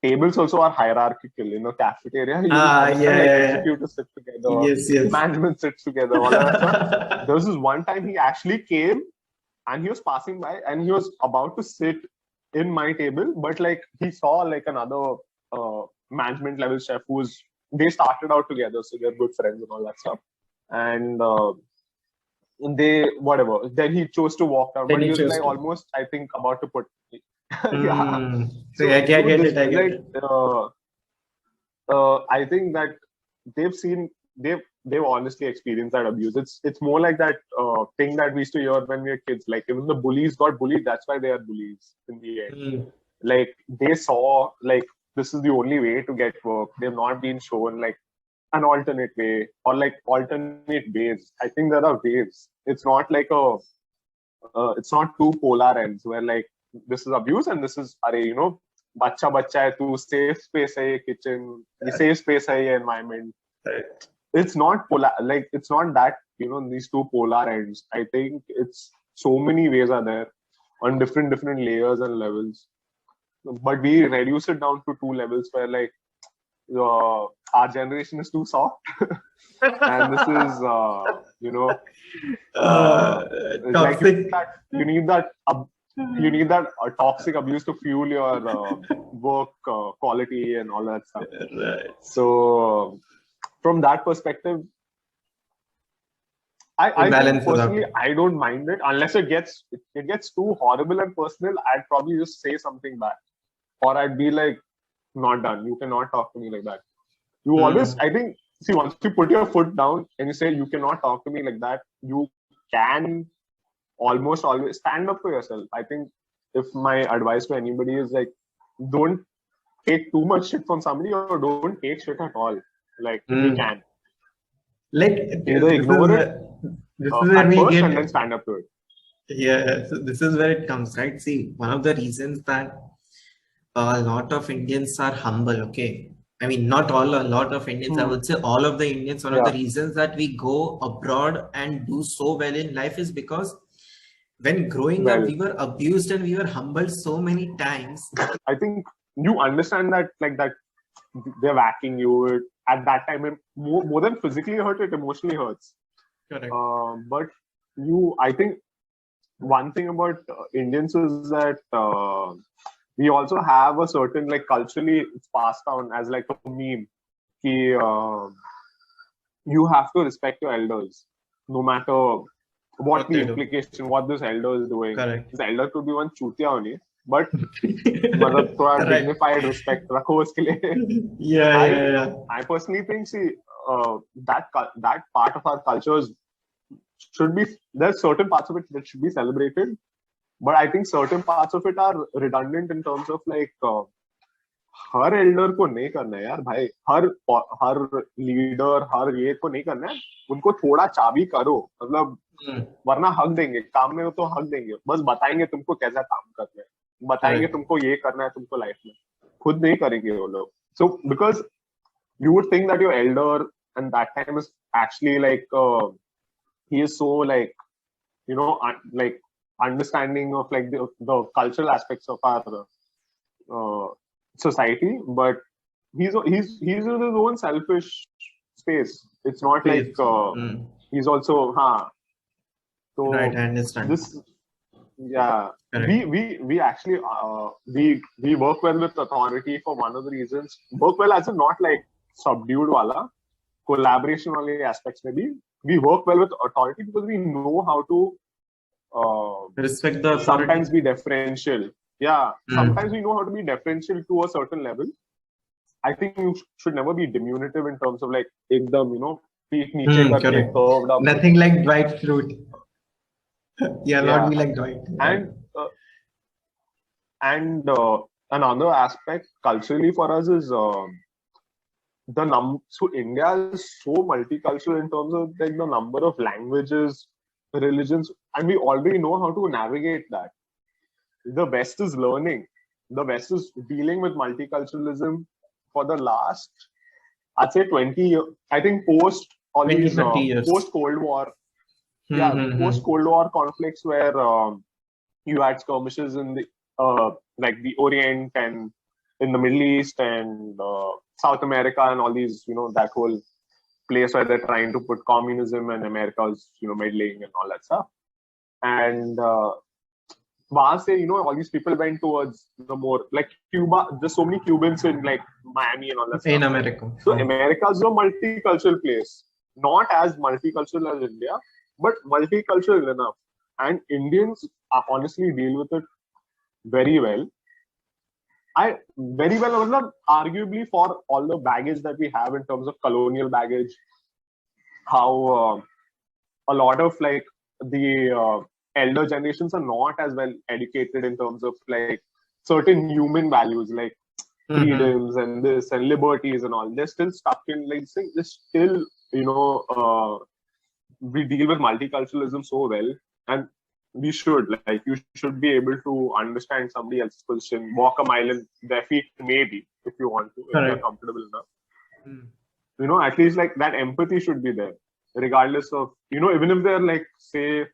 tables also are hierarchical in a cafeteria. You understand, like, executives sit together, yes, yes. management sits together, all that stuff. There was this one time he actually came and he was passing by and he was about to sit in my table, but like he saw like another management level chef who's, they started out together, so they're good friends and all that stuff. And they, whatever. Then he chose to walk out, but he was like almost, I think, about to put. Yeah. So I get it. I get like, it. I think that they've honestly experienced that abuse. It's more like that thing that we used to hear when we were kids. Like, even the bullies got bullied. That's why they are bullies in the end. Like, they saw like, this is the only way to get work. They've not been shown like an alternate way or like alternate ways. I think there are ways. It's not like it's not two polar ends where like, this is abuse and this is, you know, bacha hai, tu safe space hai, kitchen, the safe space hai, environment. Right. It's not polar, like, it's not that, you know, these two polar ends. I think it's so many ways are there on different layers and levels. But we reduce it down to two levels where like, our generation is too soft and this is you know, toxic. Like, you need that toxic abuse to fuel your work quality and all that stuff. Right. So from that perspective, I think personally, I don't mind it unless it gets too horrible and personal. I'd probably just say something back, or I'd be like, not done. You cannot talk to me like that. You always, I think, see, once you put your foot down and you say you cannot talk to me like that, you can almost always stand up for yourself. I think if my advice to anybody is like, don't take too much shit from somebody or don't take shit at all. Like, if you can. Like, either ignore it this is where at we first get, and then stand up to it. Yeah, so this is where it comes, right? See, one of the reasons that a lot of Indians are humble, okay? I mean, not all, a lot of Indians, I would say all of the Indians, one of the reasons that we go abroad and do so well in life is because when growing up, we were abused and we were humbled so many times. I think you understand that, like, that they're whacking you at that time, and more than physically hurt, it emotionally hurts. Correct. But I think one thing about Indians is that we also have a certain, like, culturally it's passed down as like a meme. You have to respect your elders, no matter what the implication, what this elder is doing. Correct. This elder could be one chutia only, but मतलब थोड़ा dignified respect रखो उसके लिए. Yeah. I personally think, see, that part of our cultures should be, there's certain parts of it that should be celebrated, but I think certain parts of it are redundant in terms of like her Elder को नहीं करना है यार भाई, हर leader हर ये को नहीं करना है, उनको थोड़ा चाबी करो, मतलब Hmm. वरना हक देंगे काम में हो तो हक देंगे, बस बताएंगे तुमको कैसा काम करना है, बताएंगे Correct. तुमको ये करना है तुमको लाइफ में, खुद नहीं करेंगे वो लोग. So because you would think that your elder and that time is actually like he is so like like understanding of like the cultural aspects of our uh, society, but he's in his own selfish space. It's not like Please. Hmm. he's also Right, so I understand. this yeah Correct. we actually we work well with authority for one of the reasons. Work well as in not like subdued wala collaboration wale aspects, maybe we work well with authority because we know how to Respect the authority. sometimes be differential. Yeah, Hmm. sometimes we know how to be differential to a certain level. I think you should never be diminutive in terms of like ekdam, peak niche karke Correct. curved up. Nothing like Dwight Fruit. Yeah, not Yeah, be like Dwight. Right. and another aspect culturally for us is so India is so multicultural in terms of like the number of languages, religions, and we already know how to navigate that. The West is learning. The West is dealing with multiculturalism for the last, I'd say 20 years. I think post all 20, these 30 years. post Cold War, post Cold War conflicts where you had skirmishes in the like the Orient and in the Middle East and South America and all these, that whole place where they're trying to put communism and America's, meddling and all that stuff. And वहां से, all these people went towards the more like Cuba. There's so many Cubans in like Miami and all that stuff. In America. So America is a multicultural place, not as multicultural as India, but multicultural enough. And Indians honestly deal with it very well. Arguably for all the baggage that we have in terms of colonial baggage, how a lot of like the elder generations are not as well educated in terms of like certain human values like freedoms and this and liberties and all. They're still stuck in like they're still we deal with multiculturalism so well, and we should like you should be able to understand somebody else's position, walk a mile in their feet maybe if you want to, if you're comfortable enough. At least like that empathy should be there regardless of even if they're like, say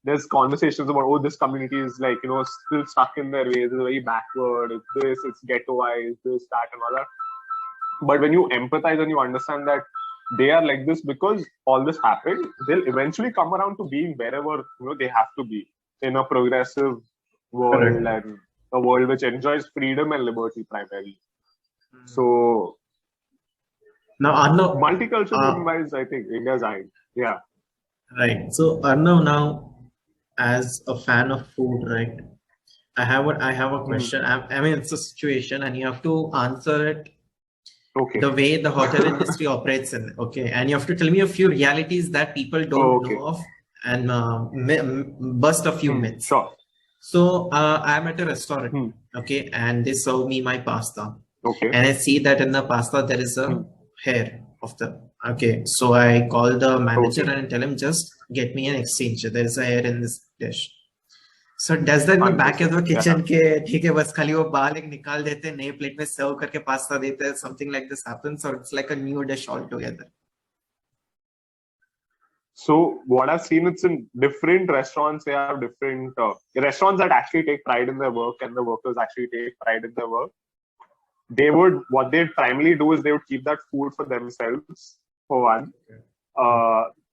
there's conversations about this community is like still stuck in their ways, it's very backward, it's this, it's ghettoized, this, that and all that. But when you empathize and you understand that they are like this because all this happened, they'll eventually come around to being wherever they have to be in a progressive world and a world which enjoys freedom and liberty primarily. So now Arnav, multicultural wise, I think India's eyeing. Yeah. Right. So Arnav, now as a fan of food, right? I have a question. I mean, it's a situation, and you have to answer it. Okay. The way the hotel industry operates in. Okay, and you have to tell me a few realities that people don't know of, and bust a few myths. Sure. So I'm at a restaurant. Okay, and they serve me my pasta. Okay. And I see that in the pasta there is a hair of the. Okay, so I call the manager and tell him, just get me an exchange. There is a hair in this dish. So does that mean back of the kitchen के ठीक है बस खाली वो बाल एक निकाल देते हैं, नए प्लेट में सर्व करके पास्ता देते हैं, something like this happens, or it's like a new dish altogether? So what I've seen, it's in different restaurants. They have different restaurants that actually take pride in their work, and the workers actually take pride in their work. What they'd primarily do is they would keep that food for themselves, for one.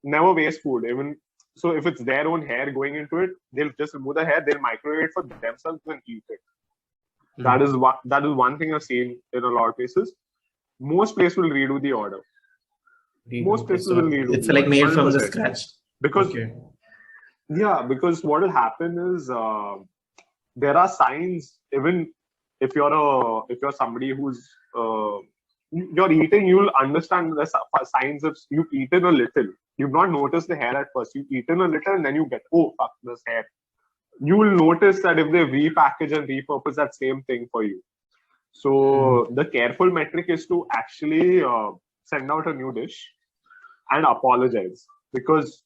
Never waste food. Even so, if it's their own hair going into it, they'll just remove the hair, they'll microwave it for themselves and eat it. That is one thing I've seen in a lot of places. Most places will redo the order. Most places will redo. It's like made from the scratch. Because because what will happen is there are signs. Even if you're somebody who's you're eating, you'll understand the signs of you've eaten a little. You've not noticed the hair at first. You've eaten a little and then you get, oh, fuck, this hair. You will notice that if they repackage and repurpose that same thing for you. So the careful metric is to actually send out a new dish and apologize, because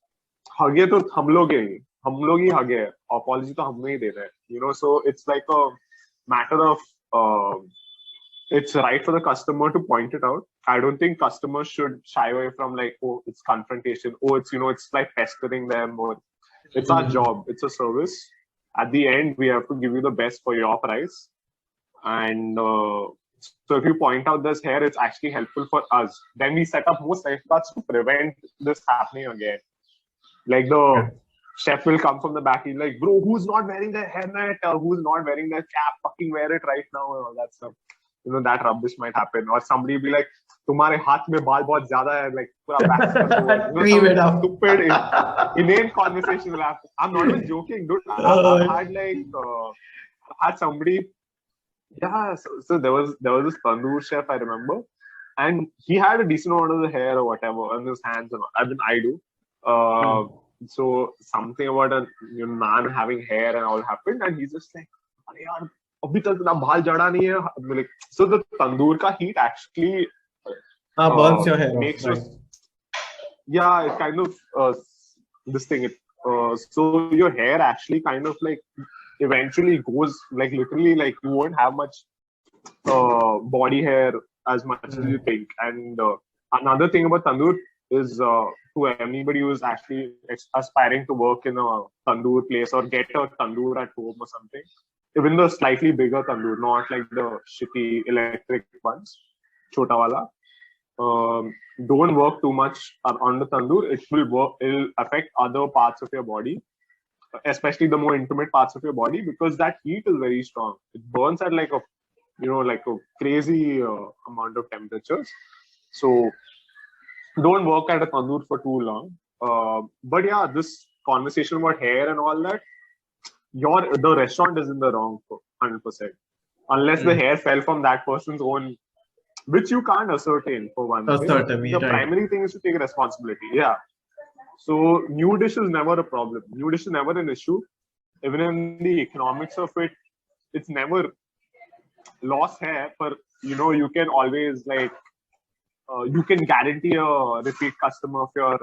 hage to hum log hi hage hai, apology to hum mein hi de rahe hain, so it's like a matter of it's right for the customer to point it out. I don't think customers should shy away from like, oh, it's confrontation, oh, it's it's like pestering them, or it's our job, it's a service. At the end, we have to give you the best for your price. And so if you point out this here, it's actually helpful for us. Then we set up more safeguards to prevent this happening again. Like the chef will come from the back, he's like, bro, who's not wearing their hairnet, or who's not wearing their cap, fucking wear it right now, and all that stuff. That rubbish might happen. Or somebody will be like, तुम्हारे हाथ में बाल बहुत ज्यादा है, like stupid inane conversation will happen. I'm not even joking, dude. I've had somebody. Yeah, so there was this tandoor chef, I remember, and he had a decent amount of the hair or whatever on his hands, and I do. So something about a man having hair and all happened, and he's just like, "Arey yaar, abhi tak na baal jada nahi hai." Like, so the tandoor ka heat actually burns your hair makes off, right? Yeah, it kind of this thing. So your hair actually kind of like eventually goes like literally like you won't have much body hair as much as you think. And another thing about tandoor is to anybody who is actually aspiring to work in a tandoor place or get a tandoor at home or something, even the slightly bigger tandoor, not like the shitty electric ones, chota wala. Don't work too much on the tandoor. It'll affect other parts of your body, especially the more intimate parts of your body, because that heat is very strong. It burns at like a like a crazy amount of temperatures. So don't work at a tandoor for too long. But yeah, this conversation about hair and all that, the restaurant is in the wrong for 100%, unless the hair fell from that person's own, which you can't ascertain for one thing. The primary thing is to take responsibility. Yeah. So new dish is never a problem. New dish is never an issue. Even in the economics of it, it's never loss hair. But you can always like you can guarantee a repeat customer if your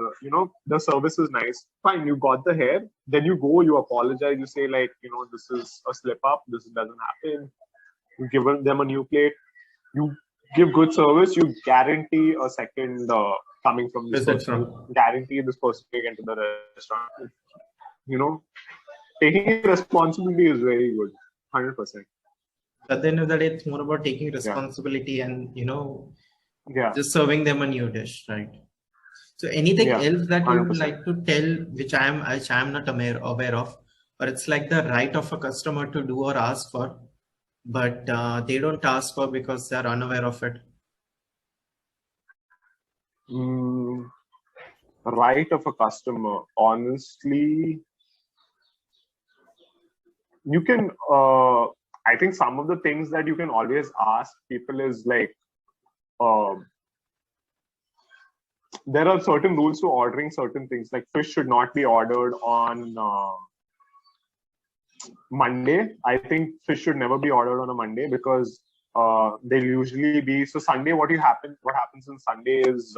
the service is nice. Fine, you got the hair. Then you go, you apologize, you say like this is a slip up. This doesn't happen. You give them a new plate. You give good service. You guarantee a second coming from this person. Guarantee this person to get into the restaurant. Taking responsibility is very good, 100%. At the end of the day, it's more about taking responsibility and just serving them a new dish, right? So anything else that you would like to tell, which I am not aware of, or it's like the right of a customer to do or ask for, but they don't ask for because they are unaware of it? Right of a customer, honestly, you can I think some of the things that you can always ask people is like there are certain rules to ordering certain things. Like fish should not be ordered on Monday. I think fish should never be ordered on a Monday because they'll usually be Sunday. What happens on Sunday is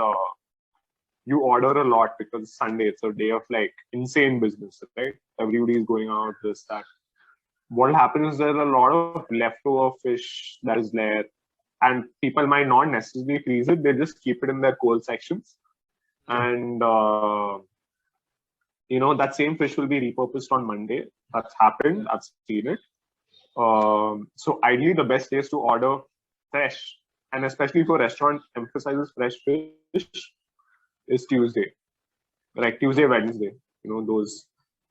you order a lot because Sunday it's a day of like insane business, right? Everybody is going out, this, that. What happens is there are a lot of leftover fish that is there, and people might not necessarily freeze it. They just keep it in their cold sections, and that same fish will be repurposed on Monday. That's happened. I've seen it. So ideally, the best day is to order fresh, and especially if a restaurant emphasizes fresh fish, is Tuesday, like Tuesday, Wednesday. Those.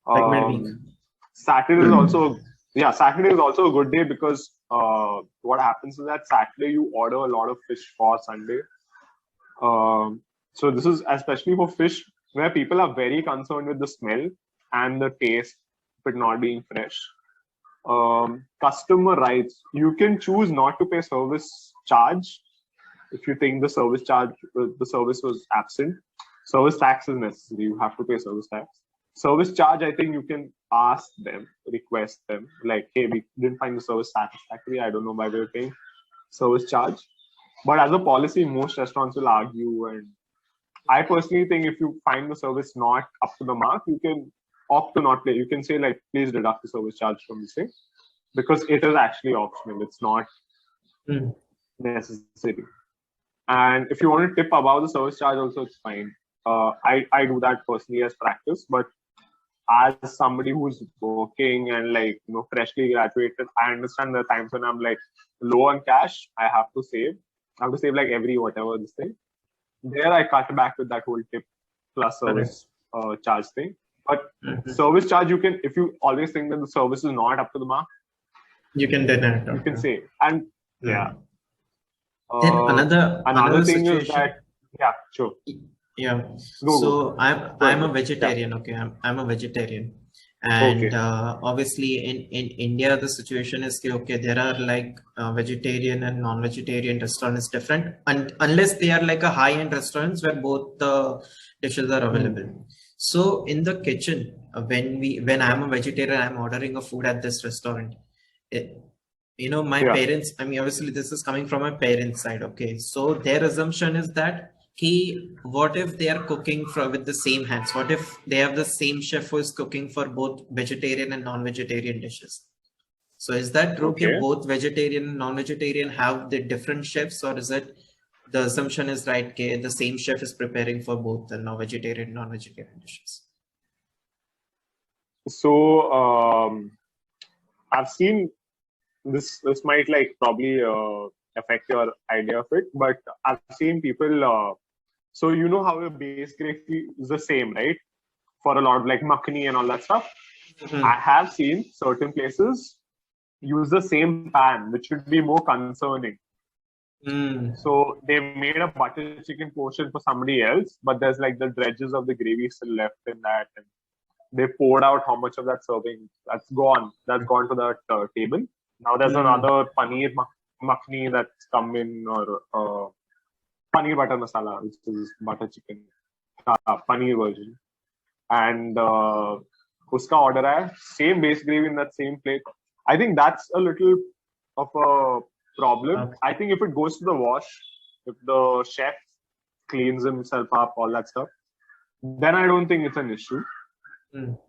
Like midweek. Saturday is also. Yeah, Saturday is also a good day because what happens is that Saturday you order a lot of fish for Sunday. So this is especially for fish where people are very concerned with the smell and the taste of it not being fresh. Customer rights. You can choose not to pay service charge if you think the service was absent. Service tax is necessary. You have to pay service tax. Service charge, I think you can ask them, request them, like, hey, we didn't find the service satisfactory. I don't know why we're paying. service charge. But as a policy, most restaurants will argue, and I personally think if you find the service not up to the mark, you can opt to not pay. You can say like, please deduct the service charge from this thing, because it is actually optional. It's not necessary. And if you want to tip above the service charge, also it's fine. I do that personally as practice, but as somebody who's working and like freshly graduated, I understand the times when I'm like low on cash. I have to save. I have to save like every whatever this thing. There I cut back with that whole tip plus service charge thing. But service charge, you can, if you always think that the service is not up to the mark, you can deny it. You can say. And yeah. Then another thing situation, is that sure. Yeah. So I'm a vegetarian. Okay, I'm a vegetarian, and obviously in India the situation is okay. There are like vegetarian and non-vegetarian restaurants different, and unless they are like a high-end restaurants where both the dishes are available. So in the kitchen, when I'm a vegetarian, I'm ordering a food at this restaurant. My parents. I mean, obviously this is coming from my parents' side. Okay, so their assumption is that. What if they are cooking with the same hands? What if they have the same chef who is cooking for both vegetarian and non-vegetarian dishes? So is that true? Okay. Both vegetarian and non-vegetarian have the different chefs, or is it the assumption is right? The same chef is preparing for both the vegetarian and non-vegetarian dishes. So I've seen this. This might like probably affect your idea of it, but I've seen people. So you know how your base gravy is the same, right? For a lot of like makhani and all that stuff. I have seen certain places use the same pan, which should be more concerning. So they made a butter chicken portion for somebody else, but there's like the dredges of the gravy still left in that, and they poured out how much of that serving that's gone to that table. Now there's another paneer makhani that's come in, or paneer butter masala, which is butter chicken, paneer version, and uska order hai, same base gravy in that same plate. I think that's a little of a problem. Okay. I think if it goes to the wash, if the chef cleans himself up, all that stuff, then I don't think it's an issue.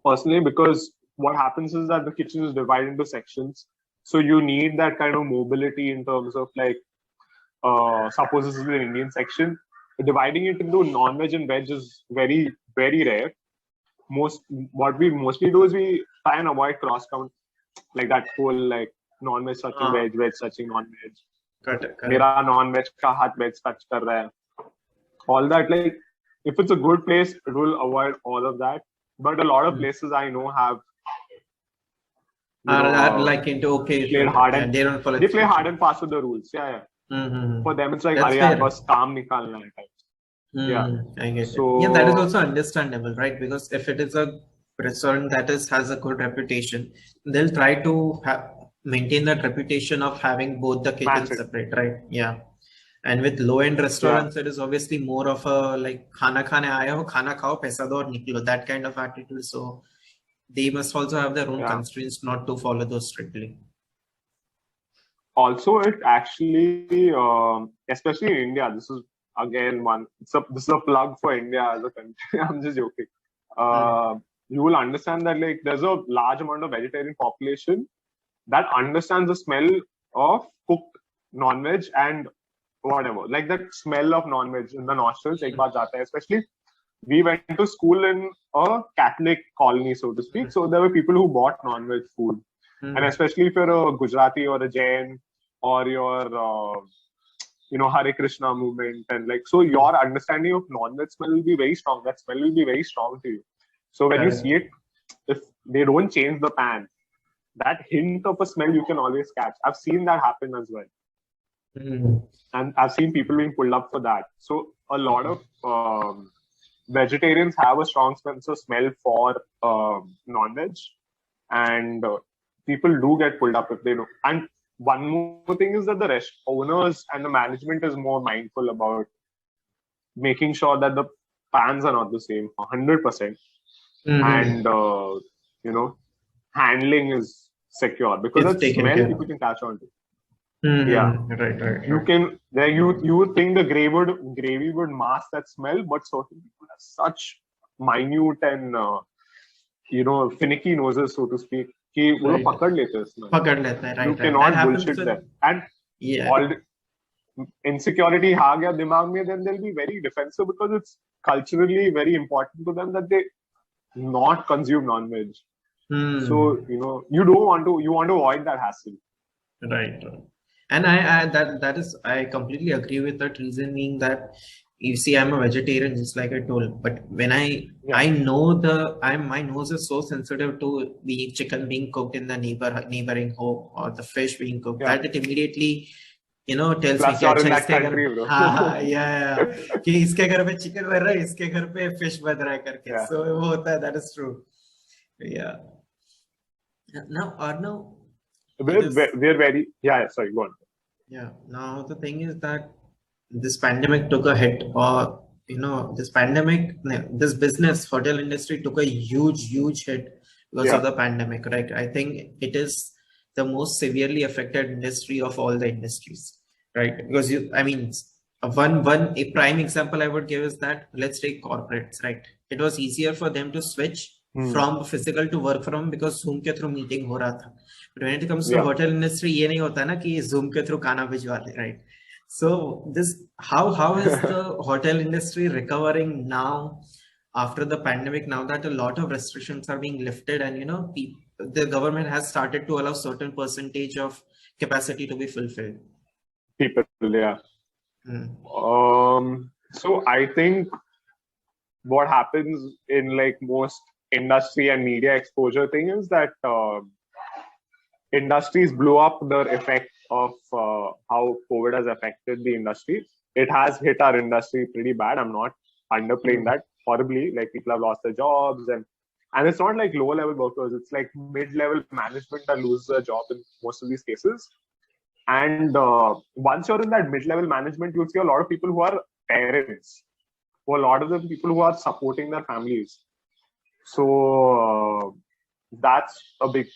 Personally, because what happens is that the kitchen is divided into sections, so you need that kind of mobility in terms of like. Suppose this is an Indian section, dividing it into non-veg and veg is very, very rare. What we mostly do is we try and avoid cross count, like that whole like non-veg touching veg, veg touching non-veg. Correct. Mera non-veg ka haath veg touch kar raha hai. All that, like if it's a good place, it will avoid all of that. But a lot of places I know have are like into played hard and they don't follow. They play hard and fast with the rules. Yeah. For them, it's like, bas kaam nikalna hai. I get it. Yeah, that is also understandable, right? Because if it is a restaurant that has a good reputation, they'll try to maintain that reputation of having both the kitchens separate, right? Yeah. And with low-end restaurants, it is obviously more of a like khana khane aaya ho, khana khao, paisa do aur niklo, that kind of attitude. So they must also have their own constraints not to follow those strictly. Also, it actually, especially in India, this is again this is a plug for India as a country. I'm just joking. You will understand that like there's a large amount of vegetarian population that understands the smell of cooked non-veg and whatever, like that smell of non-veg in the nostrils. Ek baar jata hai. Especially, we went to school in a Catholic colony, so to speak. So there were people who bought non-veg food. And especially if you're a Gujarati or a Jain or your, Hare Krishna movement, and like, so your understanding of non-veg smell will be very strong. That smell will be very strong to you. So when you see it, if they don't change the pan, that hint of a smell you can always catch. I've seen that happen as well. And I've seen people being pulled up for that. So a lot of vegetarians have a strong sense of smell for non-veg. And people do get pulled up if they know. And one more thing is that the rest owners and the management is more mindful about making sure that the pans are not the same 100%. And handling is secure, because that smell people can catch on to. Yeah. Right. You can there you would think the gravy would mask that smell, but certain people have such minute and finicky noses, so to speak, कि वो लोग Right. पकड़ लेते हैं smell. पकड़ लेते हैं, You right. That cannot happens bullshit with, them. And yeah. all insecurity aa gaya dimag mein, then they'll be very defensive because it's culturally very important to them that they not consume non-veg. So you want to avoid that hassle. Right. And I that is, I completely agree with that reason, being that you see, I'm a vegetarian, just like I told. But when I know my nose is so sensitive to the chicken being cooked in the neighboring home, or the fish being cooked, that it immediately tells me Plus कि you're in अच्छा that इसके घर, country, bro. हाँ yeah, कि इसके घर पे chicken बन रहा है, इसके घर पे फिश बन रहा है करके. Yeah. So वो होता है, that is true. Yeah. Now Arnav, We're very sorry, go on. yeah. Now the thing is that this pandemic took a hit, or this business hotel industry took a huge hit because of the pandemic, right? I think it is the most severely affected industry of all the industries, right? Because a prime example I would give is that, let's take corporates, right? It was easier for them to switch from physical to work from, because Zoom के through meeting हो रहा था. But when it comes to hotel industry, ये नहीं होता ना कि Zoom के through खाना भिजवा दे, right? So how is the hotel industry recovering now after the pandemic? Now that a lot of restrictions are being lifted, and the government has started to allow certain percentage of capacity to be fulfilled. People, yeah. So I think what happens in like most industry and media exposure thing is that industries blow up the effect of how COVID has affected the industry. It has hit our industry pretty bad. I'm not underplaying that horribly. Like, people have lost their jobs, and it's not like lower level workers. It's like mid-level management that loses their job in most of these cases. And once you're in that mid-level management, you'll see a lot of people who are parents, who a lot of the people who are supporting their families. So that's a big,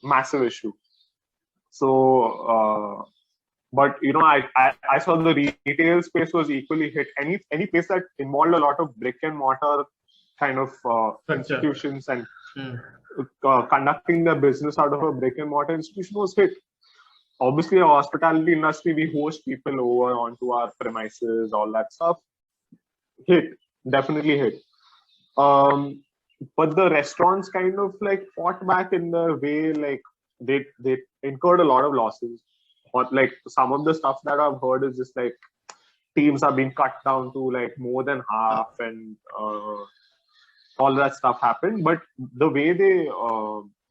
massive issue. So, but I saw the retail space was equally hit. Any place that involved a lot of brick and mortar kind of institutions and conducting the business out of a brick and mortar institution was hit. Obviously, the hospitality industry, we host people over onto our premises, all that stuff. Definitely hit. But the restaurants kind of like fought back in the way, like they incurred a lot of losses. But like some of the stuff that I've heard is just like teams are being cut down to like more than half, and all that stuff happened. But the way they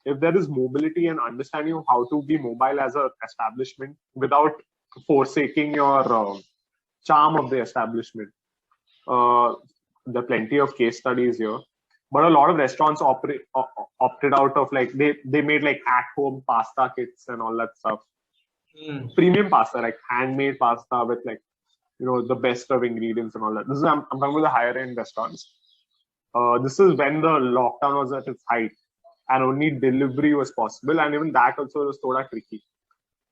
if there is mobility and understanding of how to be mobile as an establishment without forsaking your charm of the establishment, there are plenty of case studies here. But a lot of restaurants opted out of like they made like at-home pasta kits and all that stuff. Premium pasta, like handmade pasta with like the best of ingredients and all that. This is I'm talking about the higher end restaurants. This is when the lockdown was at its height, and only delivery was possible, and even that also was sort of tricky.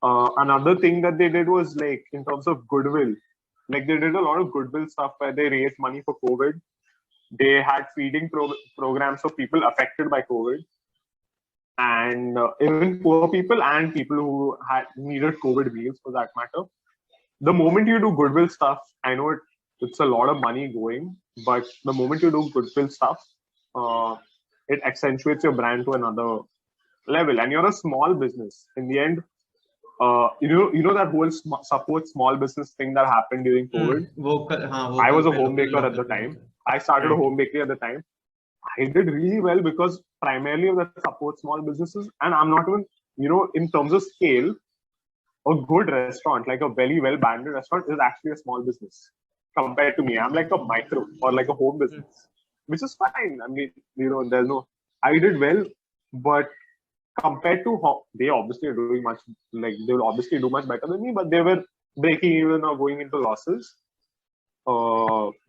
Another thing that they did was like in terms of goodwill, like they did a lot of goodwill stuff where they raised money for COVID. They had feeding programs for people affected by COVID, and even poor people and people who had needed COVID meals for that matter. The moment you do goodwill stuff, I know it's a lot of money going, but the moment you do goodwill stuff, it accentuates your brand to another level. And you're a small business. In the end, you know that whole support small business thing that happened during COVID. I was a home baker at the time. I started a home bakery at the time. I did really well because primarily of that support small businesses, and I'm not even, in terms of scale, a good restaurant, like a very well branded restaurant, is actually a small business compared to me. I'm like a micro or like a home business, which is fine. I mean, there's no, I did well, but compared to how they obviously are doing much, like they will obviously do much better than me, but they were breaking even or going into losses.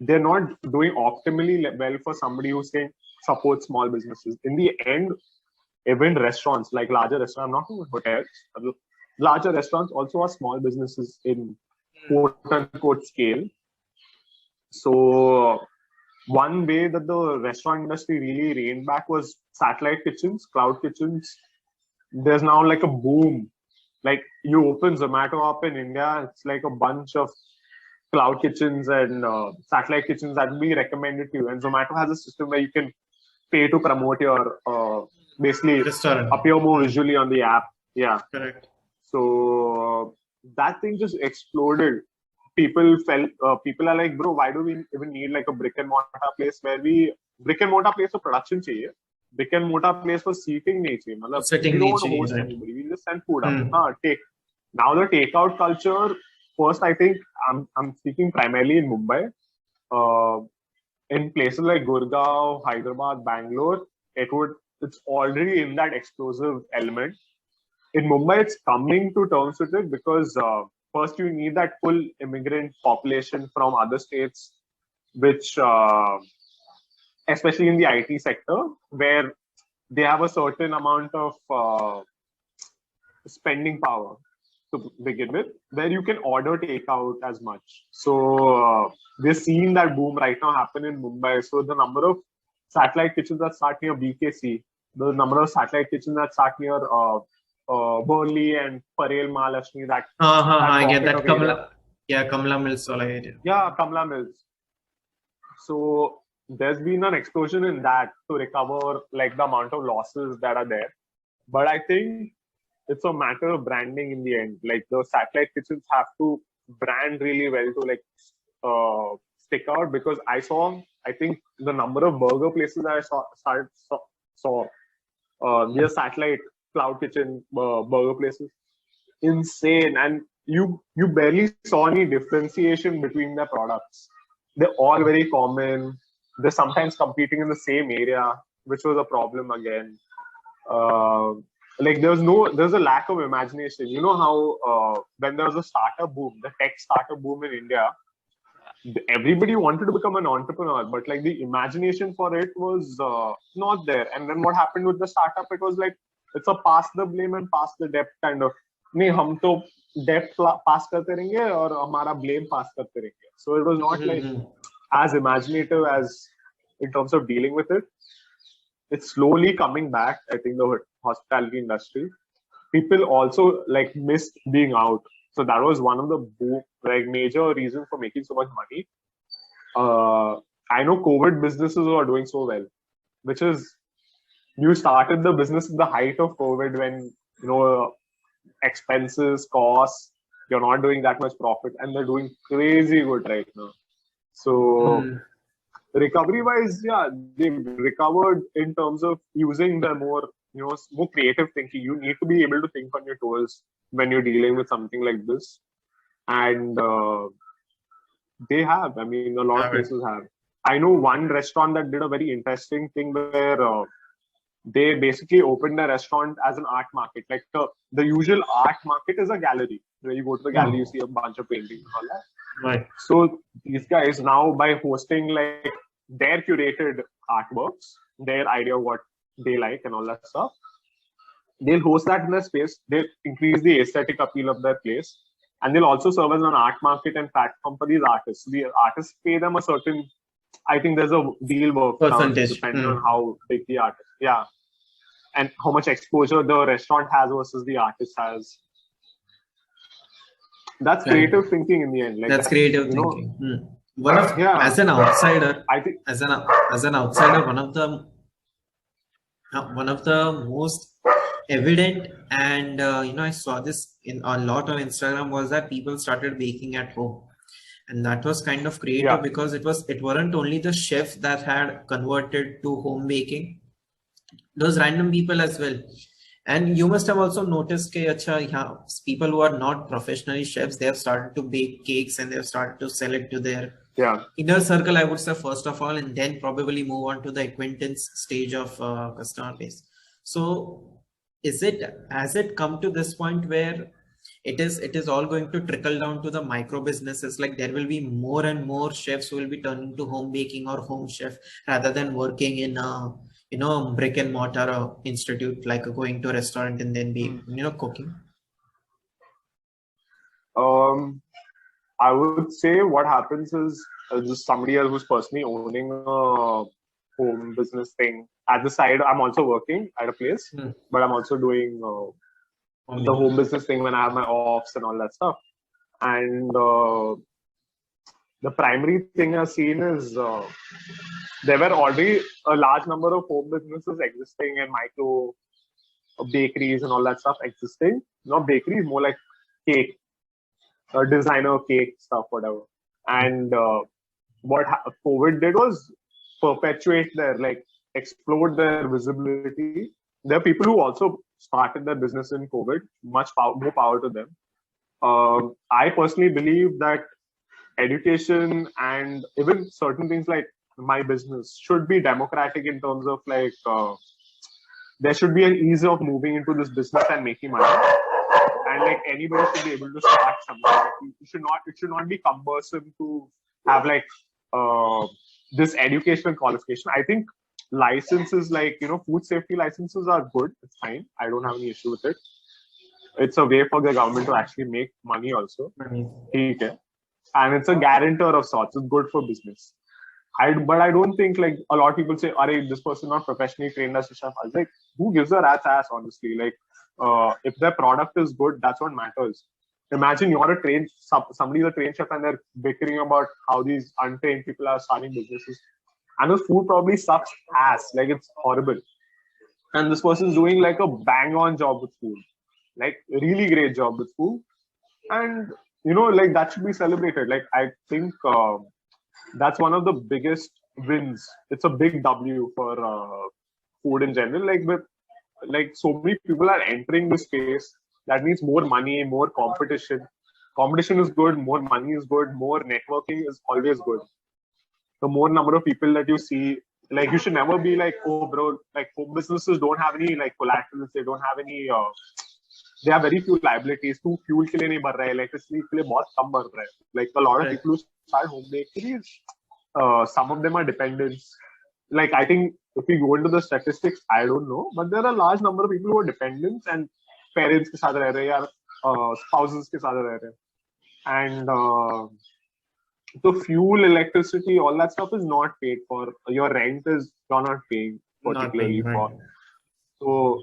They're not doing optimally well for somebody who's saying support small businesses. In the end, even restaurants, like larger restaurants, I'm not talking hotels, larger restaurants also are small businesses in quote unquote scale. So one way that the restaurant industry really reined back was satellite kitchens, cloud kitchens. There's now like a boom. Like you open Zomato up in India, it's like a bunch of cloud kitchens and satellite kitchens that will be recommended to you. And Zomato has a system where you can pay to promote your basically Restaurant. appear more visually on the app. Yeah. Correct. So that thing just exploded. People are like, bro, why do we even need like a brick and mortar place brick and mortar place for production chahiye. Brick and mortar place for seating nahi chahiye. Matlab, Sitting we don't want to nahi host chahiye, right. anybody. We just send food up. Now the takeout culture. First, I think I'm speaking primarily in Mumbai. In places like Gurgaon, Hyderabad, Bangalore, it's already in that explosive element. In Mumbai, it's coming to terms with it because first you need that full immigrant population from other states, which especially in the IT sector, where they have a certain amount of spending power to begin with, where you can order takeout as much. So we're seeing that boom right now happen in Mumbai. So the number of satellite kitchens that start near BKC, the number of satellite kitchens that start near Burley and Parel Mahalakshmi, that I get pocket that. of area. Kamla Mills wala area. Yeah, Kamla Mills. So there's been an explosion in that to recover like the amount of losses that are there. But I think it's a matter of branding in the end. Like the satellite kitchens have to brand really well to like stick out, because I think the number of burger places that I saw near satellite cloud kitchen burger places, insane. And you barely saw any differentiation between the products. They're all very common. They're sometimes competing in the same area, which was a problem again. Like there's a lack of imagination. You know how when there was a startup boom, the tech startup boom in India, everybody wanted to become an entrepreneur, but like the imagination for it was not there. And then what happened with the startup? It was like it's a pass the blame and pass the debt kind of. नहीं हम तो debt pass करते रहेंगे और हमारा blame pass करते रहेंगे. So it was not like as imaginative as in terms of dealing with it. It's slowly coming back. I think the hospitality industry, people also like missed being out. So that was one of the major reasons for making so much money. I know COVID businesses are doing so well, which is you started the business at the height of COVID when expenses, costs, you're not doing that much profit, and they're doing crazy good right now. So recovery wise, yeah, they've recovered in terms of using the more creative thinking. You need to be able to think on your toes when you're dealing with something like this. And they have, I mean, a lot of places have. I know one restaurant that did a very interesting thing where they basically opened a restaurant as an art market. Like the usual art market is a gallery where you go to the gallery, you see a bunch of paintings and all that. Right. So these guys now, by hosting like their curated artworks, their idea of what they like and all that stuff, they'll host that in their space. They'll increase the aesthetic appeal of their place, and they'll also serve as an art market and platform for these artists. The artists pay them a certain, I think there's a deal worked out depending on how big the artist, yeah, and how much exposure the restaurant has versus the artist has. That's creative thinking in the end. Like that's creative thinking. As an outsider, I think as an outsider, one of the most evident and I saw this in a lot on Instagram was that people started baking at home, and that was kind of creative because it weren't only the chefs that had converted to home baking, those random people as well. And you must have also noticed that people who are not professionally chefs, they have started to bake cakes and they have started to sell it to their inner circle, I would say, first of all, and then probably move on to the acquaintance stage of customer base. So has it come to this point where it is all going to trickle down to the micro businesses? Like there will be more and more chefs who will be turning to home baking or home chef rather than working in brick and mortar institute, like going to a restaurant and then be cooking. I would say what happens is just somebody else who's personally owning a home business thing. At the side, I'm also working at a place, but I'm also doing the home business thing when I have my offs and all that stuff. And the primary thing I've seen is there were already a large number of home businesses existing and micro bakeries and all that stuff existing. Not bakeries, more like cake, designer cake stuff, whatever. And what COVID did was perpetuate their, like, explode their visibility. There are people who also started their business in COVID. More power to them. I personally believe that education and even certain things like my business should be democratic in terms of like there should be an ease of moving into this business and making money, and like anybody should be able to start something. It should not be cumbersome to have like this educational qualification. I think licenses like food safety licenses are good. It's fine. I don't have any issue with it. It's a way for the government to actually make money also. Okay. And it's a guarantor of sorts. It's good for business. But I don't think like a lot of people say, "Arey, this person not professionally trained as a chef." I was like, who gives a rat's ass, honestly? Like, if their product is good, that's what matters. Imagine you're a trained somebody's a trained chef and they're bickering about how these untrained people are starting businesses, and the food probably sucks ass. Like, it's horrible. And this person's doing like a bang-on job with food, like really great job with food, and like that should be celebrated. Like, I think that's one of the biggest wins. It's a big W for food in general. Like so many people are entering the space. That means more money, more competition. Competition is good. More money is good. More networking is always good. The more number of people that you see, like, you should never be like, oh bro, like home businesses don't have any like collaterals. They don't have any. They have very few liabilities. तू fuel के लिए नहीं भर रहा है, electricity के लिए बहुत कम भर रहा है. Like a lot of people who start home bakeries, some of them are dependents. Like, I think if we go into the statistics, I don't know, but there are a large number of people who are dependents and parents के साथ रह रहे हैं या spouses के साथ रह रहे हैं. And the fuel, electricity, all that stuff is not paid for. Your rent is you're not paying particularly for. So,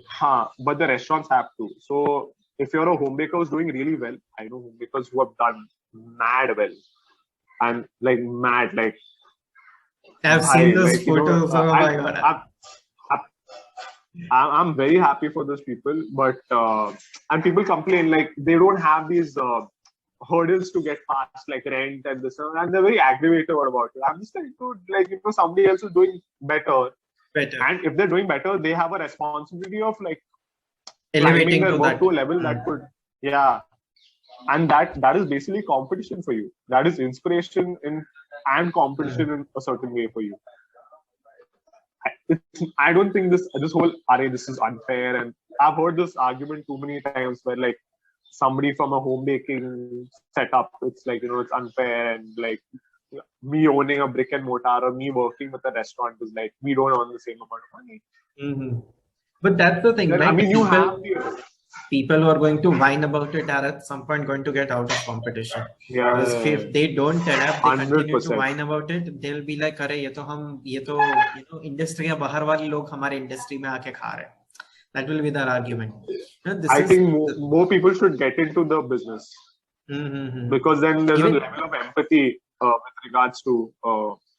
but the restaurants have to. So, if you're a home baker who's doing really well, I know home bakers who have done mad well, and like mad, like I've seen those photos. Oh my god! I'm very happy for those people, but and people complain like they don't have these hurdles to get past, like rent and this, and they're very aggravated about it. I'm just like, somebody else is doing better. And if they're doing better, they have a responsibility of like elevating their work to a level that could, and that is basically competition for you. That is inspiration and competition in a certain way for you. I don't think this whole this is unfair, and I've heard this argument too many times where like somebody from a home baking setup, it's like it's unfair, and like me owning a brick and mortar or me working with a restaurant is like we don't earn the same amount of money. Mm-hmm. But that's the thing, then, right? I mean, people who are going to whine about it are at some point going to get out of competition. Because if they don't adapt, they 100%. Continue to whine about it, they'll be like, "अरे ये तो industry के बाहर वाले लोग हमारे industry में आके खा रहे हैं." That will be their argument. I think more people should get into the business, because then there's a level of empathy with regards to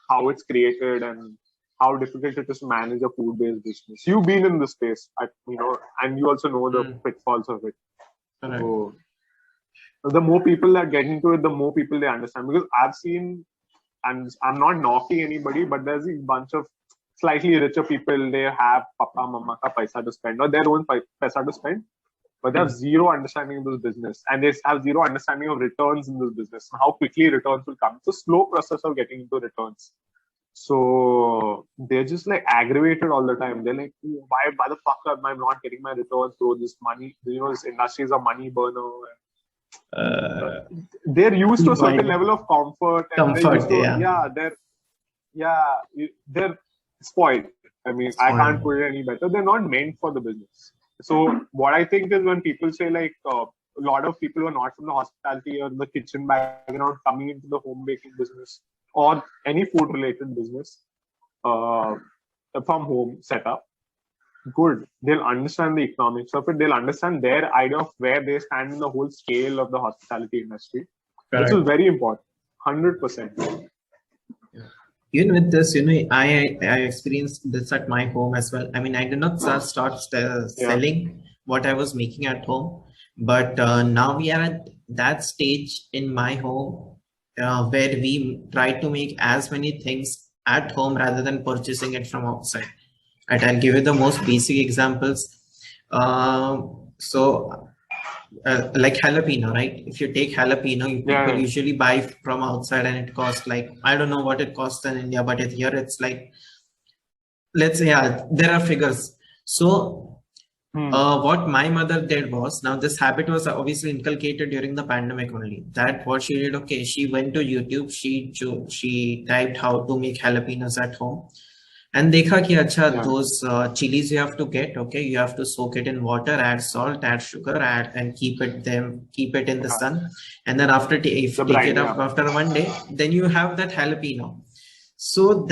how it's created and how difficult it is to manage a food-based business. You've been in this space, and you also know the pitfalls of it. So the more people that get into it, the more people they understand. Because I've seen, and I'm not knocking anybody, but there's a bunch of slightly richer people. They have papa, mama ka paisa to spend, or their own paisa to spend, but they have zero understanding of this business, and they have zero understanding of returns in this business, and how quickly returns will come. It's a slow process of getting into returns. So they're just like aggravated all the time. They're like, why the fuck am I not getting my returns? So this money, this industry is a money burner. They're used to a certain level of comfort. They're spoiled. I mean, I can't put it any better. They're not meant for the business. So what I think is when people say like, a lot of people who are not from the hospitality or the kitchen background coming into the home baking business or any food related business uh, from home setup. Good. They'll understand the economics of it. They'll understand their idea of where they stand in the whole scale of the hospitality industry, which is Correct. very important. 100%. Even with this, I experienced this at my home as well. I mean, I did not start Yeah. selling what I was making at home, but now we are at that stage in my home where we try to make as many things at home rather than purchasing it from outside. And I'll give you the most basic examples. So like jalapeno, right? If you take jalapeno, people usually buy from outside and it costs like, I don't know what it costs in India, but here it's like, let's say, yeah, there are figures. So what my mother did was, now this habit was obviously inculcated during the pandemic only. That what she did, okay, she went to YouTube, she typed how to make jalapenos at home. And dekha ki acha, those chilies you have to get, okay, you have to soak it in water, add salt, add sugar, and keep it in the sun. And then after if you take it up after one day, then you have that jalapeno. So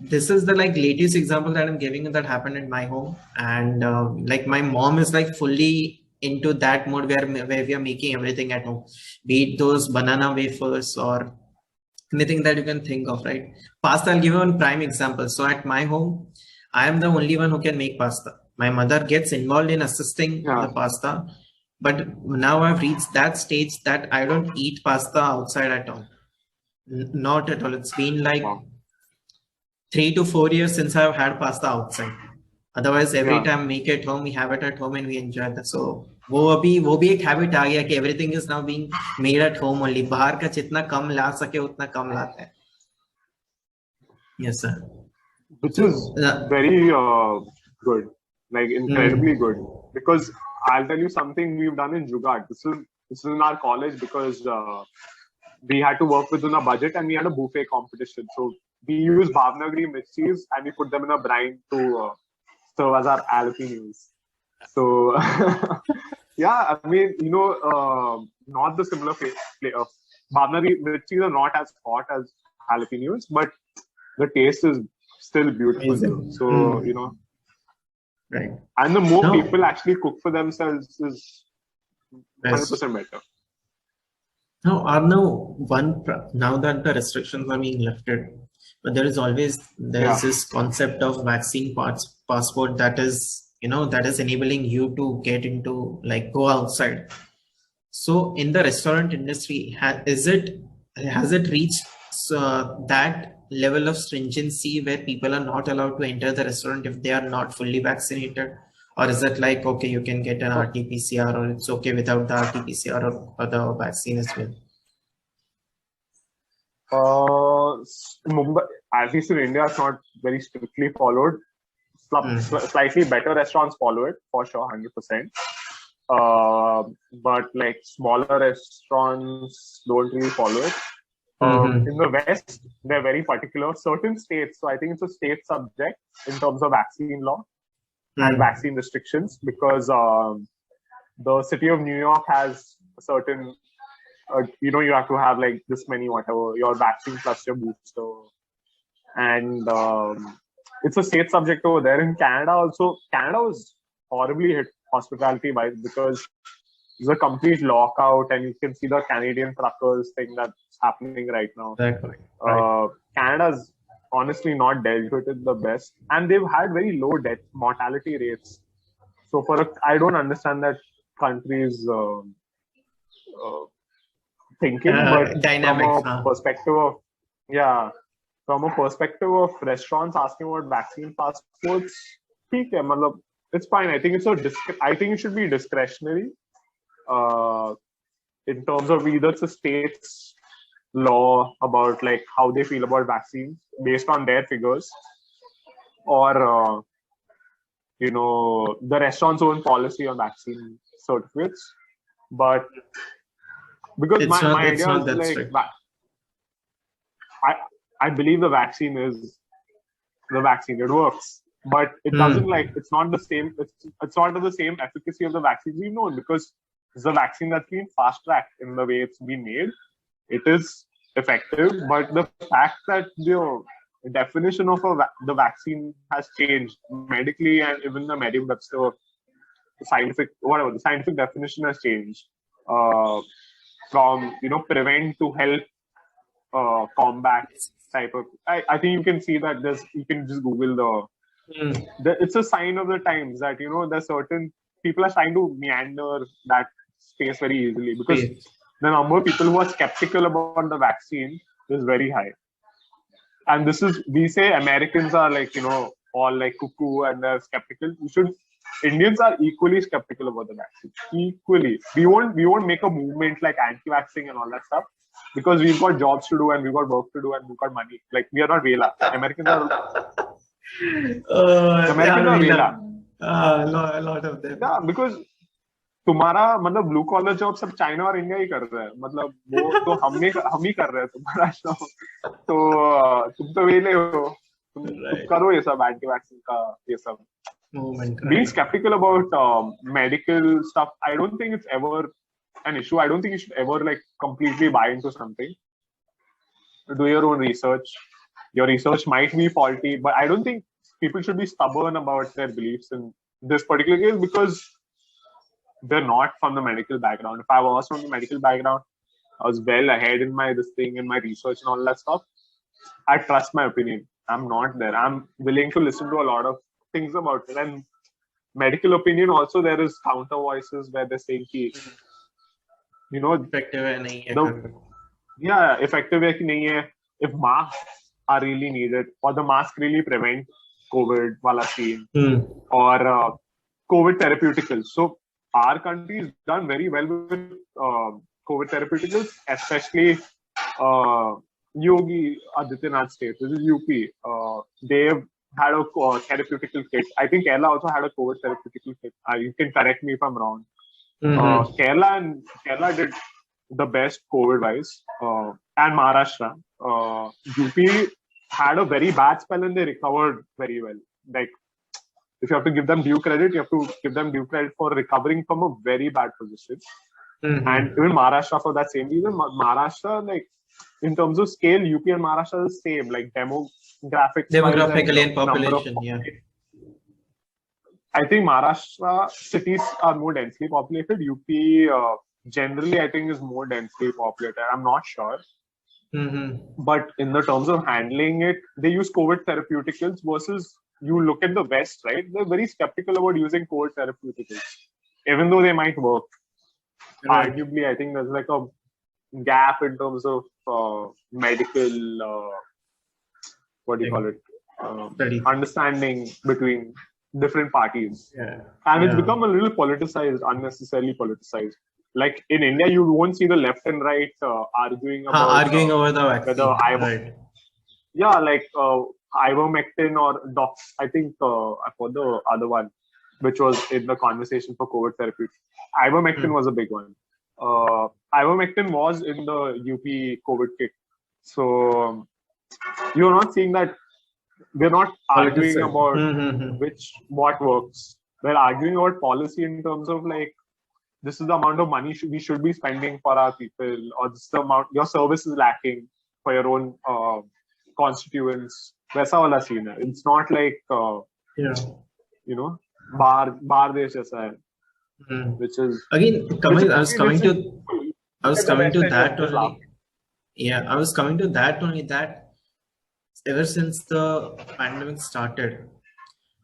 this is the like latest example that I'm giving that happened in my home. And like my mom is like fully into that mode where we are making everything at home, be it those banana wafers or anything that you can think of, right? Pasta, I'll give you one prime example. So at my home, I am the only one who can make pasta. My mother gets involved in assisting the pasta, but now I've reached that stage that I don't eat pasta outside at all. Not at all. It's been like 3 to 4 years since I've had pasta outside. Otherwise, every time we make it home, we have it at home and we enjoy that. So वो भी एक habit आ गया कि everything is now being made at home only. बाहर का जितना कम ला सके उतना कम लाते हैं. Yes, sir. Which is very good, like incredibly good. Because I'll tell you something we've done in Jugaad. This is in our college because we had to work within a budget and we had a buffet competition. So we use Bhavnagari mirchis and we put them in a brine to serve as our jalapenos. So yeah, I mean, not the similar flavor. Bhavnagari mirchis are not as hot as jalapenos, but the taste is still beautiful. So right. And the more people actually cook for themselves is 100% better. Now, Arnav, now that the restrictions are being lifted, but there is this concept of vaccine passport that is enabling you to get into, like, go outside. So in the restaurant industry, has it reached that level of stringency where people are not allowed to enter the restaurant if they are not fully vaccinated? Or is it like, okay, you can get an RT-PCR or it's okay without the RT-PCR or the vaccine as well? Mumbai, at least in India, it's not very strictly followed. Slightly better restaurants follow it for sure, 100%. But like smaller restaurants don't really follow it. In the West, they're very particular. Certain states, so I think it's a state subject in terms of vaccine law and vaccine restrictions, because the city of New York has a certain, you have to have like this many, whatever, your vaccine plus your booster. And it's a state subject over there. In Canada also, Canada was horribly hit hospitality-wise because there's a complete lockout, and you can see the Canadian truckers thing that's happening right now. Exactly. Canada's honestly not dealt with it the best, and they've had very low death mortality rates. So I don't understand that country's thinking, but dynamics, from a perspective of restaurants asking about vaccine passports, it's fine. I think it should be discretionary. In terms of either it's a state's law about like how they feel about vaccines based on their figures, or the restaurant's own policy on vaccine certificates. But because my idea is like, I believe the vaccine is the vaccine. It works, but it doesn't it's not the same. It's not the same efficacy of the vaccines we've known, because the vaccine that's been fast tracked in the way it's been made. It is effective, but the fact that the definition of the vaccine has changed medically, and even the Merriam-Webster the scientific definition has changed uh, from prevent to help combat type of. I think you can see that you can just Google it's a sign of the times that there's certain people are trying to meander that space very easily, because the number of people who are skeptical about the vaccine is very high. And this is, we say Americans are like, all like cuckoo and they're skeptical. Indians are equally skeptical about the vaccine. Equally. We won't make a movement like anti-vaxxing and all that stuff, because we've got jobs to do and we've got work to do and we've got money. Like, we are not Vela. Americans are Vela. A lot of them. Yeah, because तुम्हारा मतलब blue collar job सब China और India ही कर रहा है, मतलब वो तो हम ही कर रहे हैं तुम्हारा जॉब, तो तुम तो वेले हो, तुम करो ये सब एंटी वैक्सीन का ये सब. Being skeptical about medical stuff, I don't think it's ever an issue. I don't think you should ever like completely buy into something. Do your own research. Your research might be faulty, but I don't think people should be stubborn about their beliefs in this particular case, because they're not from the medical background. If I was from the medical background, I was well ahead in my research and all that stuff, I trust my opinion. I'm not there. I'm willing to listen to a lot of things about it. And medical opinion also, there is counter voices where they're saying, effective hai nahi hai, effective hai ki nahi hai. If masks are really needed, or the mask really prevent COVID wala scene, or COVID therapeuticals. So our country has done very well with COVID therapeuticals, especially Yogi Adityanath state, which is UP. They've had a therapeutical kit. I think Kerala also had a COVID therapeutical kit. You can correct me if I'm wrong. Kerala did the best COVID-wise, and Maharashtra. UP had a very bad spell and they recovered very well. Like, if you have to give them due credit, you have to give them due credit for recovering from a very bad position. And even Maharashtra, for that same reason, Maharashtra, like, in terms of scale, UP and Maharashtra are the same, like demographically and population. Yeah. I think Maharashtra cities are more densely populated. UP generally, I think, is more densely populated. I'm not sure. But in the terms of handling it, they use COVID therapeuticals versus you look at the West, right? They're very skeptical about using COVID therapeuticals, even though they might work. Right. Arguably, I think there's like a gap in terms of medical, understanding between different parties. And it's become a little politicized, unnecessarily politicized. Like in India, you won't see the left and right arguing over the vaccine. Right. Yeah, like ivermectin or dox. I think I forgot the other one, which was in the conversation for COVID therapy. Ivermectin was a big one. Ivermectin was in the UP COVID kit. So you're not seeing that. We're not arguing about what works. We're arguing about policy in terms of like, this is the amount of money we should be spending for our people, or this is the amount your service is lacking for your own constituents. Waisa wala scene hai. It's not like bar desh jaisa hai, which is again coming. I was coming to that only. Yeah, I was coming to that only. That ever since the pandemic started,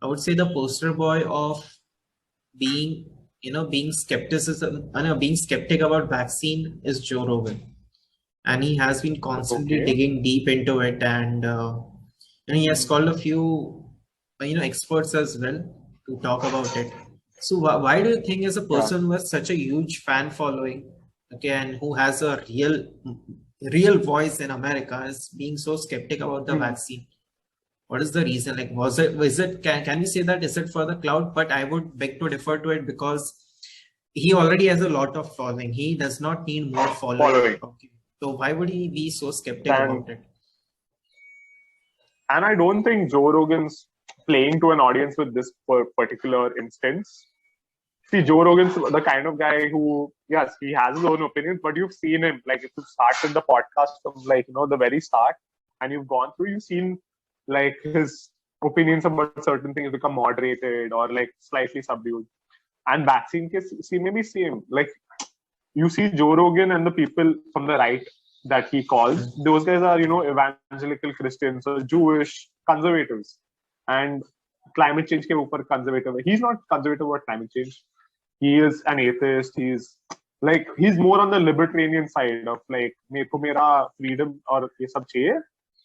I would say the poster boy of being skeptic about vaccine is Joe Rogan, and he has been constantly digging deep into it, and he has called a few experts as well to talk about it. So why do you think, as a person who has such a huge fan following, and who has a real voice in America, is being so skeptic about the vaccine? What is the reason? Like, can we say that is it for the cloud? But I would beg to differ to it, because he already has a lot of following. He does not need more following. Okay. So why would he be so skeptic about it? And I don't think Joe Rogan's playing to an audience with this particular instance. See, Joe Rogan's the kind of guy who, yes, he has his own opinions, but you've seen him. Like, if you started the podcast from, like, the very start, and you've gone through, you've seen, like, his opinions about certain things become moderated or, like, slightly subdued. And vaccine case, see, maybe same. Like, you see Joe Rogan and the people from the right that he calls, those guys are, evangelical Christians or Jewish conservatives. And climate change ke upar conservative. He's not conservative about climate change. He is an atheist. He's more on the libertarian side of like, meko mera freedom or ye sab chahiye,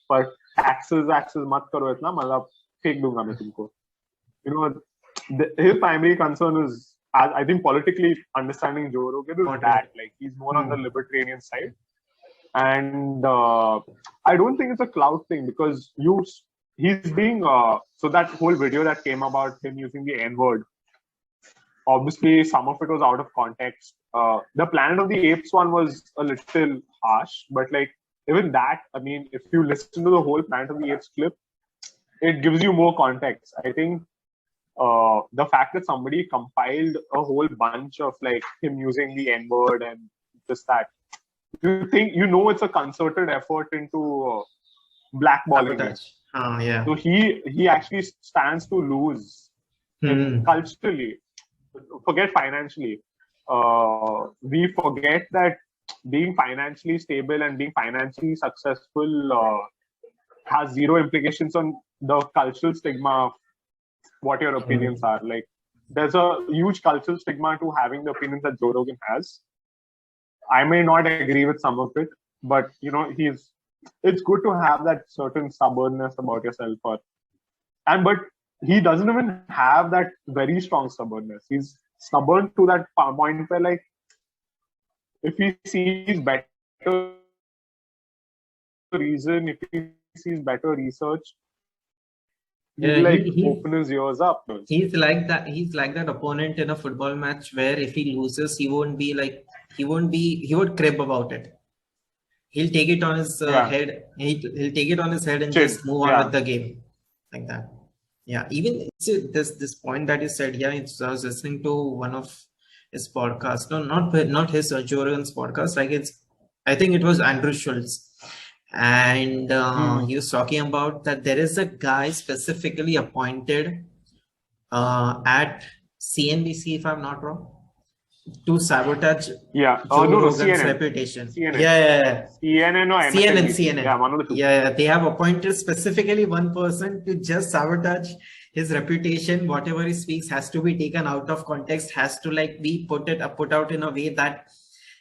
but taxes mat karo itna, matlab फेंक दूंगा मैं तुमको. His primary concern is, I think, politically understanding Joe Rogan is that, like, he's more on the libertarian side. And I don't think it's a clout thing, because he's being so that whole video that came about him using the N-word, obviously some of it was out of context. The Planet of the Apes one was a little harsh, but like even that, I mean, if you listen to the whole Planet of the Apes clip, it gives you more context. I think the fact that somebody compiled a whole bunch of like him using the N-word and just that, you think it's a concerted effort into blackballing him. Yeah. So he actually stands to lose culturally. Forget financially. We forget that being financially stable and being financially successful has zero implications on the cultural stigma of what your opinions are. Like, there's a huge cultural stigma to having the opinions that Joe Rogan has. I may not agree with some of it, but it's good to have that certain stubbornness about yourself. But he doesn't even have that very strong stubbornness. He's stubborn to that point where, like, if he sees better reason, if he sees better research, he'll open his ears up. He's like that opponent in a football match where if he loses, he would crib about it. He'll take it on his head. He'll take it on his head and just move on with the game, like that. Yeah, even this point that you said. Yeah, I was listening to one of his podcasts. No, not his Joe Rogan's podcast. I think it was Andrew Schultz, and he was talking about that there is a guy specifically appointed at CNBC, if I'm not wrong, to sabotage Joe Rogan's reputation. CNN. Yeah. CNN or CNN. Yeah, one of the two. Yeah, they have appointed specifically one person to just sabotage his reputation. Whatever he speaks has to be taken out of context, has to like be put out in a way that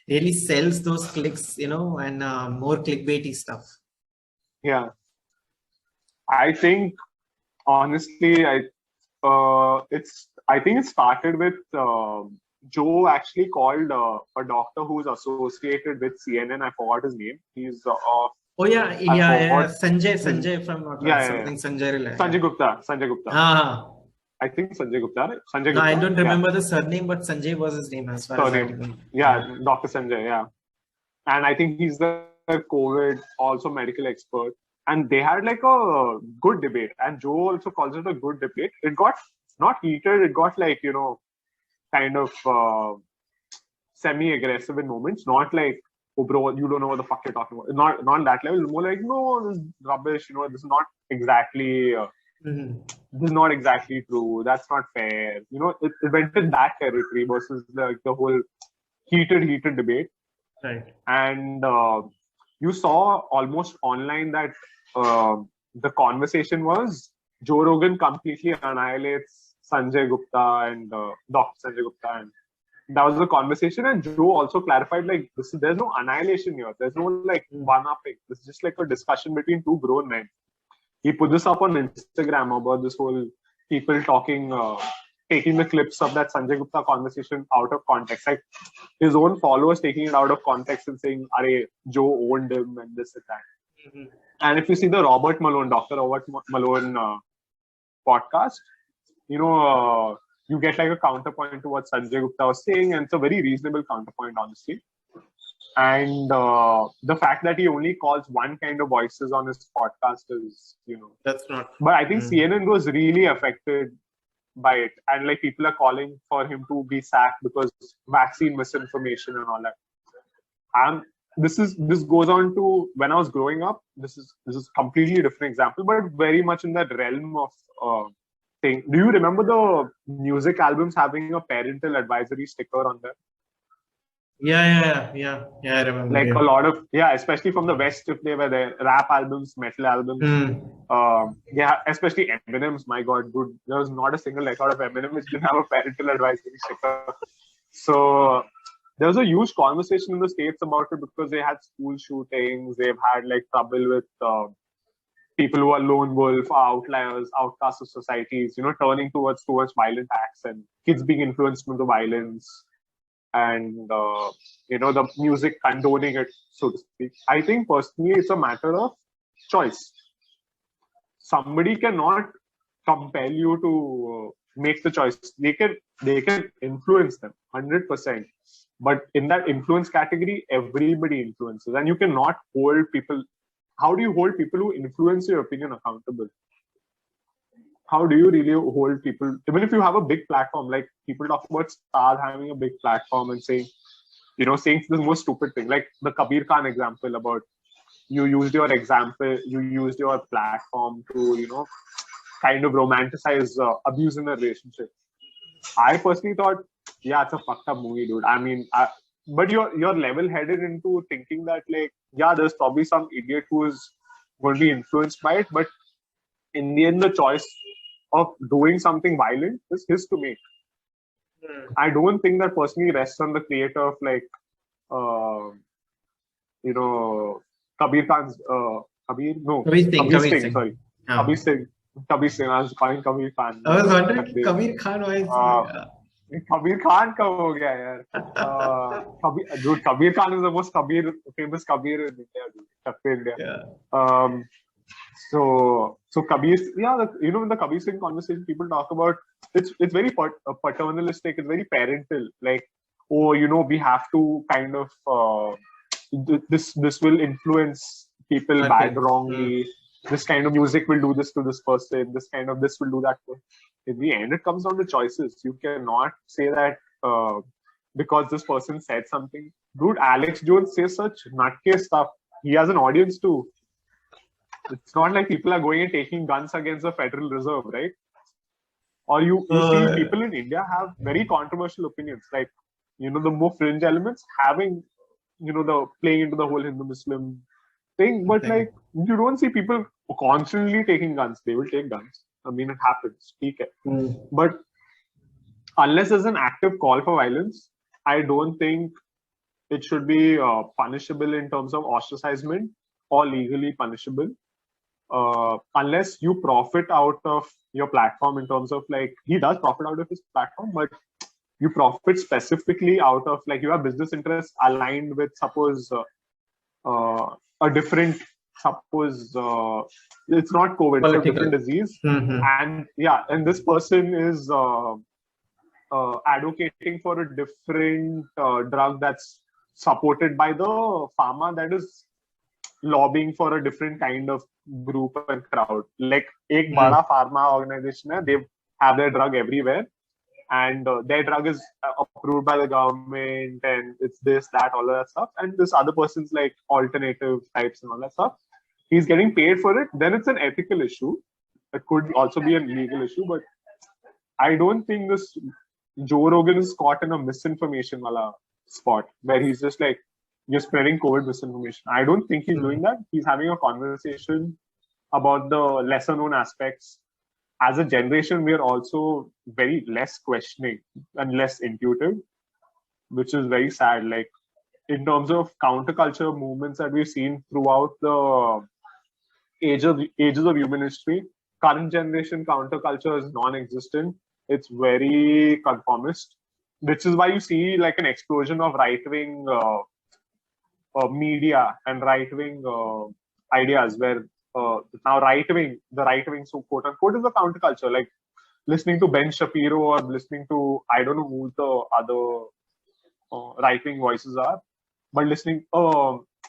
really sells those clicks, and more clickbaity stuff. Yeah. I think, honestly, I think it started with Joe actually called a doctor who's associated with CNN. I forgot his name. He's Sanjay from something. Sanjay Gupta. I think Sanjay Gupta. Right? Sanjay Gupta. No, I don't remember the surname, but Sanjay was his name as far as I remember. Yeah, Dr. Sanjay. Yeah, and I think he's the COVID also medical expert. And they had like a good debate, and Joe also calls it a good debate. It got not heated. It got like kind of semi-aggressive in moments, not like, oh bro, you don't know what the fuck you're talking about. Not that level. More like, no, this is rubbish. This is not exactly this is not exactly true. That's not fair. It went in that territory versus the whole heated debate. Right. And you saw almost online that the conversation was Joe Rogan completely annihilates Sanjay Gupta and Dr. Sanjay Gupta, and that was the conversation. And Joe also clarified, like, there's no annihilation here. There's no like one-upping. This is just like a discussion between two grown men. He put this up on Instagram about this whole people talking, taking the clips of that Sanjay Gupta conversation out of context. Like his own followers taking it out of context and saying, "Arey, Joe owned him," and this and that. And if you see the Dr. Robert Malone podcast, you get like a counterpoint to what Sanjay Gupta was saying, and it's a very reasonable counterpoint, honestly. And the fact that he only calls one kind of voices on his podcast is, that's not. But I think CNN was really affected by it, and like people are calling for him to be sacked because vaccine misinformation and all that. And this goes on to when I was growing up. This is completely different example, but very much in that realm of thing. Do you remember the music albums having a parental advisory sticker on them? Yeah. I remember. Like Yeah. a lot of, yeah, especially from the West, if they were there, rap albums, metal albums. Yeah, especially Eminem's. My God, dude, there was not a single record of Eminem which didn't have a parental advisory sticker. So there was a huge conversation in the States about it because they had school shootings. They've had like trouble with people who are lone wolf, outliers, outcasts of societies, turning towards violent acts and kids being influenced into violence, and the music condoning it, so to speak. I think personally it's a matter of choice. Somebody cannot compel you to make the choice. They can influence them 100%, but in that influence category, everybody influences, and you cannot hold people. How do you hold people who influence your opinion accountable? How do you really hold people, even if you have a big platform? Like people talk about stars having a big platform and saying the most stupid thing, like the Kabir Khan example about you used your platform to kind of romanticize abuse in a relationship. I personally thought, yeah, it's a fucked up movie, dude. I mean, but you're level-headed into thinking that, like, yeah, there's probably some idiot who is going to be influenced by it, but in the end, the choice of doing something violent is his to make. I don't think that personally rests on the creator of, like, Kabir Khan's Kabir Singh. Sorry, Yeah. Kabir Singh. I was calling Kabir Khan. I was wondering Kabir Khan why. Kabir Khan कब हो गया यार? Kabir Khan is the most famous Kabir in India. Yeah. So Kabir, yeah, in the Kabir Singh conversation, people talk about it's very paternalistic. It's very parental. Like, we have to kind of this will influence people wrongly. This kind of music will do this to this person. This will do that to. In the end, it comes down to choices. You cannot say that because this person said something. Dude, Alex Jones says such nutcase stuff. He has an audience too. It's not like people are going and taking guns against the Federal Reserve, right? Or you see people in India have very controversial opinions, like, the more fringe elements having, the playing into the whole Hindu-Muslim thing. But like, you don't see people constantly taking guns. They will take guns. I mean, it happens. But unless there's an active call for violence, I don't think it should be punishable in terms of ostracization or legally punishable. Unless you profit out of your platform in terms of, like, he does profit out of his platform, but you profit specifically out of, like, you have business interests aligned with, suppose, a different, suppose it's not COVID, it's a different disease. And this person is advocating for a different drug that's supported by the pharma that is lobbying for a different kind of group and crowd. Like, एक बड़ा pharma organization है, they have their drug everywhere, and their drug is approved by the government, and it's this, that, all of that stuff. And this other person's like alternative types and all that stuff. He's getting paid for it. Then it's an ethical issue. It could also be a legal issue, but I don't think this Joe Rogan is caught in a misinformation wala spot where he's just like, you're spreading COVID misinformation. I don't think he's doing that. He's having a conversation about the lesser known aspects. As a generation, we are also very less questioning and less intuitive, which is very sad. Like, in terms of counterculture movements that we've seen throughout the ages of human history, current generation counterculture is non-existent. It's very conformist, which is why you see like an explosion of right-wing media and right-wing ideas, where now the right wing, so quote unquote, is the counterculture. Like listening to Ben Shapiro or listening to, I don't know who the other right wing voices are, but listening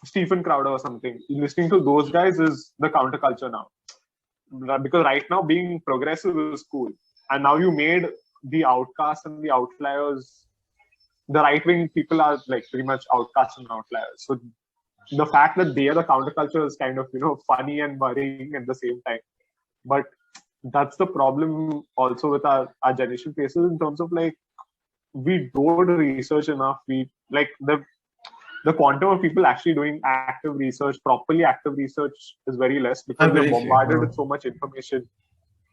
Stephen Crowder or something, listening to those guys is the counterculture now. Because right now being progressive is cool. and now you made the outcasts and the outliers. The right-wing people are like pretty much outcasts and outliers. So the fact that they are the counterculture is kind of, funny and worrying at the same time. But that's the problem also with our generation faces in terms of like, we don't research enough. We like the quantum of people actually doing active research, properly active research, is very less because we're bombarded with so much information.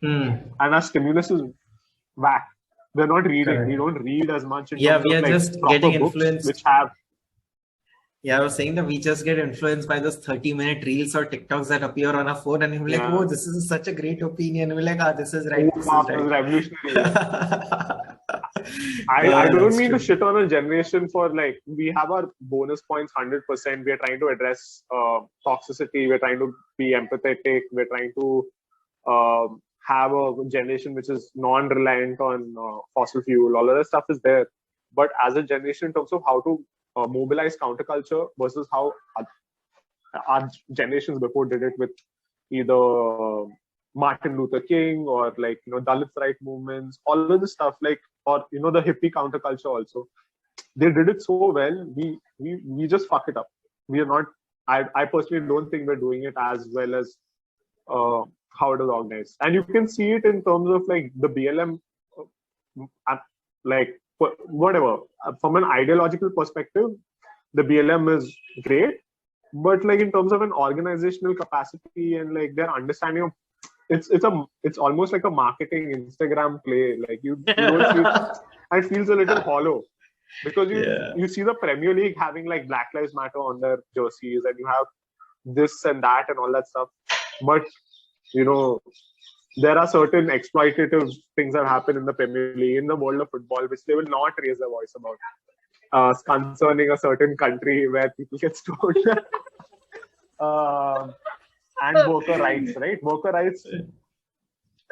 And our stimulus is whack. We're not reading. Correct. We don't read as much. We are just getting influenced. Which have. Yeah, I was saying that we just get influenced by those 30-minute reels or TikToks that appear on our phone, and we're like, oh, this is such a great opinion. We're like, this is right. This is right. Revolutionary. I don't mean to shit on a generation for like, we have our bonus points 100%. We are trying to address toxicity. We're trying to be empathetic. We're trying to have a generation which is non-reliant on fossil fuel. All of that stuff is there. But as a generation, in terms of how to mobilize counterculture versus how our generations before did it with either Martin Luther King or like, Dalit right movements, all of this stuff, like, or, the hippie counterculture also. They did it so well. We just fuck it up. We are not, I personally don't think we're doing it as well as how it is organized. And you can see it in terms of like the BLM, like whatever, from an ideological perspective, the BLM is great, but like in terms of an organizational capacity and like their understanding of, it's almost like a marketing Instagram play. Like you don't see it, and it feels a little hollow because you see the Premier League having like Black Lives Matter on their jerseys, and you have this and that and all that stuff, but there are certain exploitative things that happen in the Premier League, in the world of football, which they will not raise their voice about, concerning a certain country where people get stoned. And worker rights, right? Worker rights,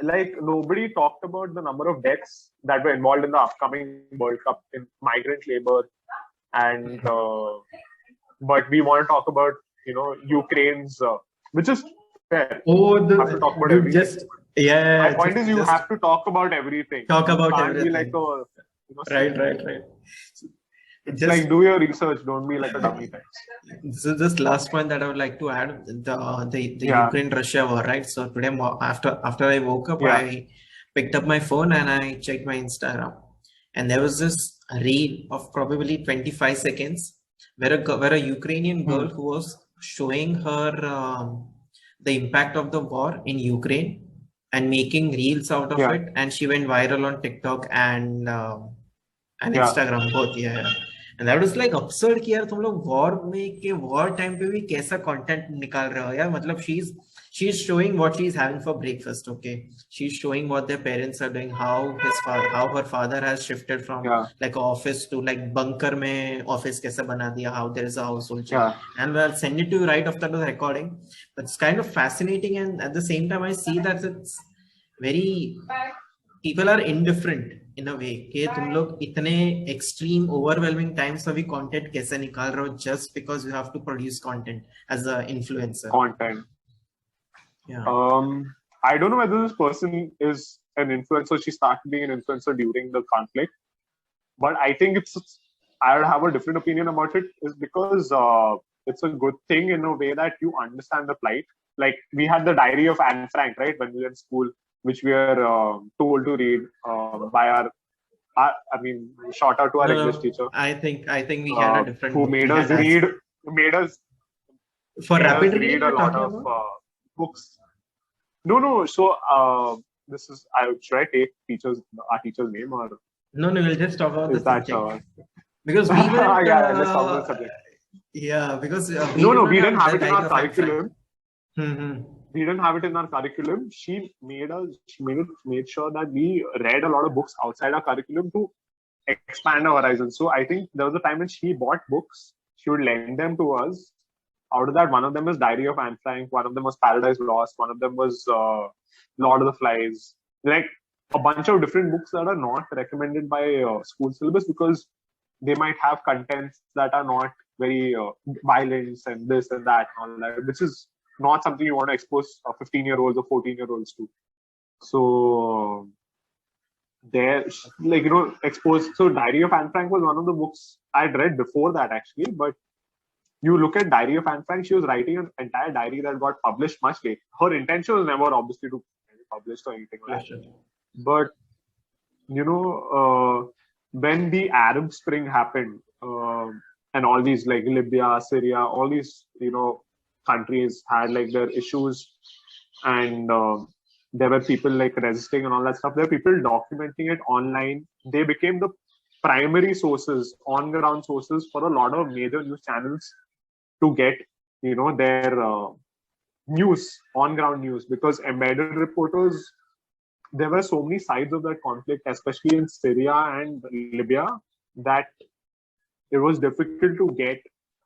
like nobody talked about the number of deaths that were involved in the upcoming World Cup in migrant labor. And, but we want to talk about, Ukraine's, which is fair. Have to talk about everything. My point is, you have to talk about everything. Talk about everything. Be like Right. It's like, do your research. Don't be like a dummy. This is this last point that I would like to add. The Ukraine-Russia war, right? So today, after I woke up, I picked up my phone and I checked my Instagram, and there was this reel of probably 25 seconds where a Ukrainian girl who was showing her the impact of the war in Ukraine and making reels out of it, and she went viral on TikTok and Instagram both. And that was like absurd कि यार तुम लोग war time पे भी कैसा content निकाल रहे हो यार. मतलब she's showing what she's having for breakfast. Okay, she's showing what their parents are doing, how her father has shifted from like office to like bunker में office कैसा बना दिया, how there is a household change. And we'll send it to you right after the recording. But it's kind of fascinating, and at the same time I see that it's very, people are indifferent in a way कि तुम लोग इतने extreme overwhelming times में भी content कैसे निकाल रहे हो just because you have to produce content as an influencer. I don't know whether this person is an influencer. She started being an influencer during the conflict, but I think I would have a different opinion about it, is because it's a good thing in a way that you understand the plight. Like we had the Diary of Anne Frank, right, when we were in school, which we were told to read by our shout out to our English teacher. I think we had a different who made us read a lot of books. No. So this is, should I take our teacher's name, or no? We'll just talk about the subject. Because we were let's talk about the subject. Because we didn't have it in our curriculum. We didn't have it in our curriculum. She made sure that we read a lot of books outside our curriculum to expand our horizons. So I think there was a time when she bought books, she would lend them to us. Out of that, one of them was Diary of Anne Frank, one of them was Paradise Lost, one of them was Lord of the Flies. Like a bunch of different books that are not recommended by school syllabus because they might have contents that are not very violence and this and that and all that, which is not something you want to expose 15-year-olds or 14-year-olds to. So there, like, exposed. So Diary of Anne Frank was one of the books I'd read before that, actually. But you look at Diary of Anne Frank, she was writing an entire diary that got published much later. Her intention was never obviously to be published or anything like that. But when the Arab Spring happened, and all these, like Libya, Syria, all these countries had like their issues, and there were people like resisting and all that stuff. There were people documenting it online. They became the primary sources, on ground sources for a lot of major news channels to get their news, on ground news, because embedded reporters, there were so many sides of that conflict, especially in Syria and Libya, that it was difficult to get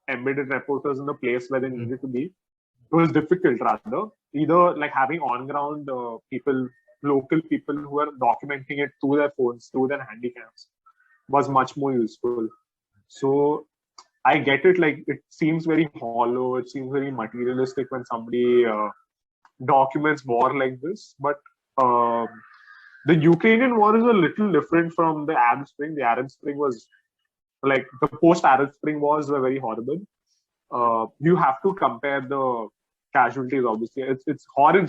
embedded reporters in the place where they needed to be. It was difficult, rather. Either like having on-ground people, local people who are documenting it through their phones, through their handycams, was much more useful. So I get it. Like, it seems very hollow. It seems very materialistic when somebody documents war like this. But the Ukrainian war is a little different from the Arab Spring. The Arab Spring was like the post-Arab Spring wars were very horrible. You have to compare the casualties. Obviously, it's war in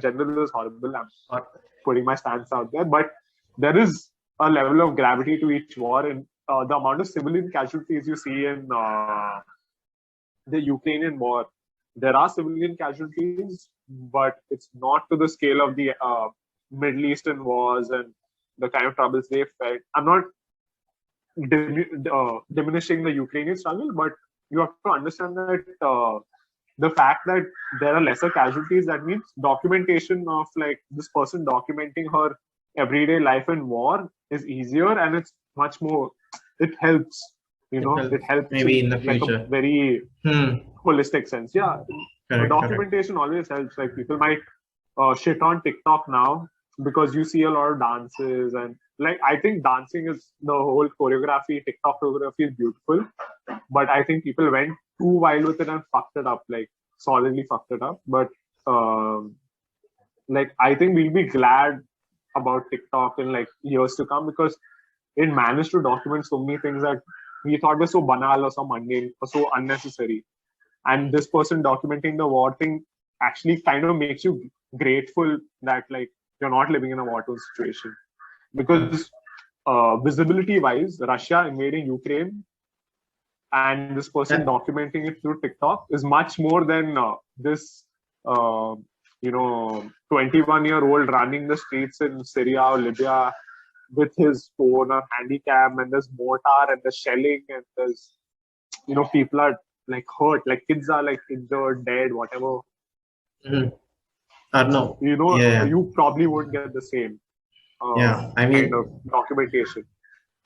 general is horrible. I'm not putting my stance out there, but there is a level of gravity to each war, and the amount of civilian casualties you see in the Ukrainian war. There are civilian casualties, but it's not to the scale of the Middle Eastern wars and the kind of troubles they felt. I'm not diminishing the Ukrainian struggle, but you have to understand that the fact that there are lesser casualties, that means documentation of like this person documenting her everyday life in war is easier, and it's much more, it helps, it helps maybe in the like future. a very holistic sense. Yeah. Correct, documentation always helps. Like, people might shit on TikTok now because you see a lot of dances, and like, I think dancing is, the whole choreography, TikTok choreography is beautiful, but I think people went too wild with it and fucked it up, like solidly fucked it up. But like, I think we'll be glad about TikTok in like years to come, because it managed to document so many things that we thought were so banal or so mundane or so unnecessary. And this person documenting the war thing actually kind of makes you grateful that like you're not living in a war-torn situation. Because visibility wise, Russia invading Ukraine and this person documenting it through TikTok is much more than this 21-year-old running the streets in Syria or Libya with his phone or handycam, and there's mortar and there's shelling, and there's people are like hurt, like kids are like injured, dead, whatever. No. You probably wouldn't get the same I mean, kind of documentation.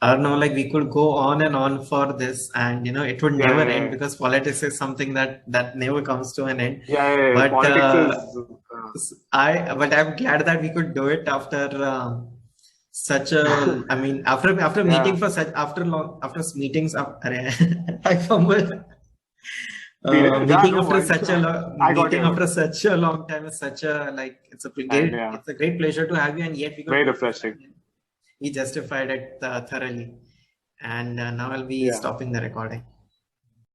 No, like we could go on and on for this, and it would never end, because politics is something that never comes to an end. But politics but I'm glad that we could do it after such a I mean, after meeting for such after meetings I fumbled. Meeting after such a long time is such a it's a great pleasure to have you, and yet we could very refreshing. We justified it thoroughly, and now I'll be stopping the recording.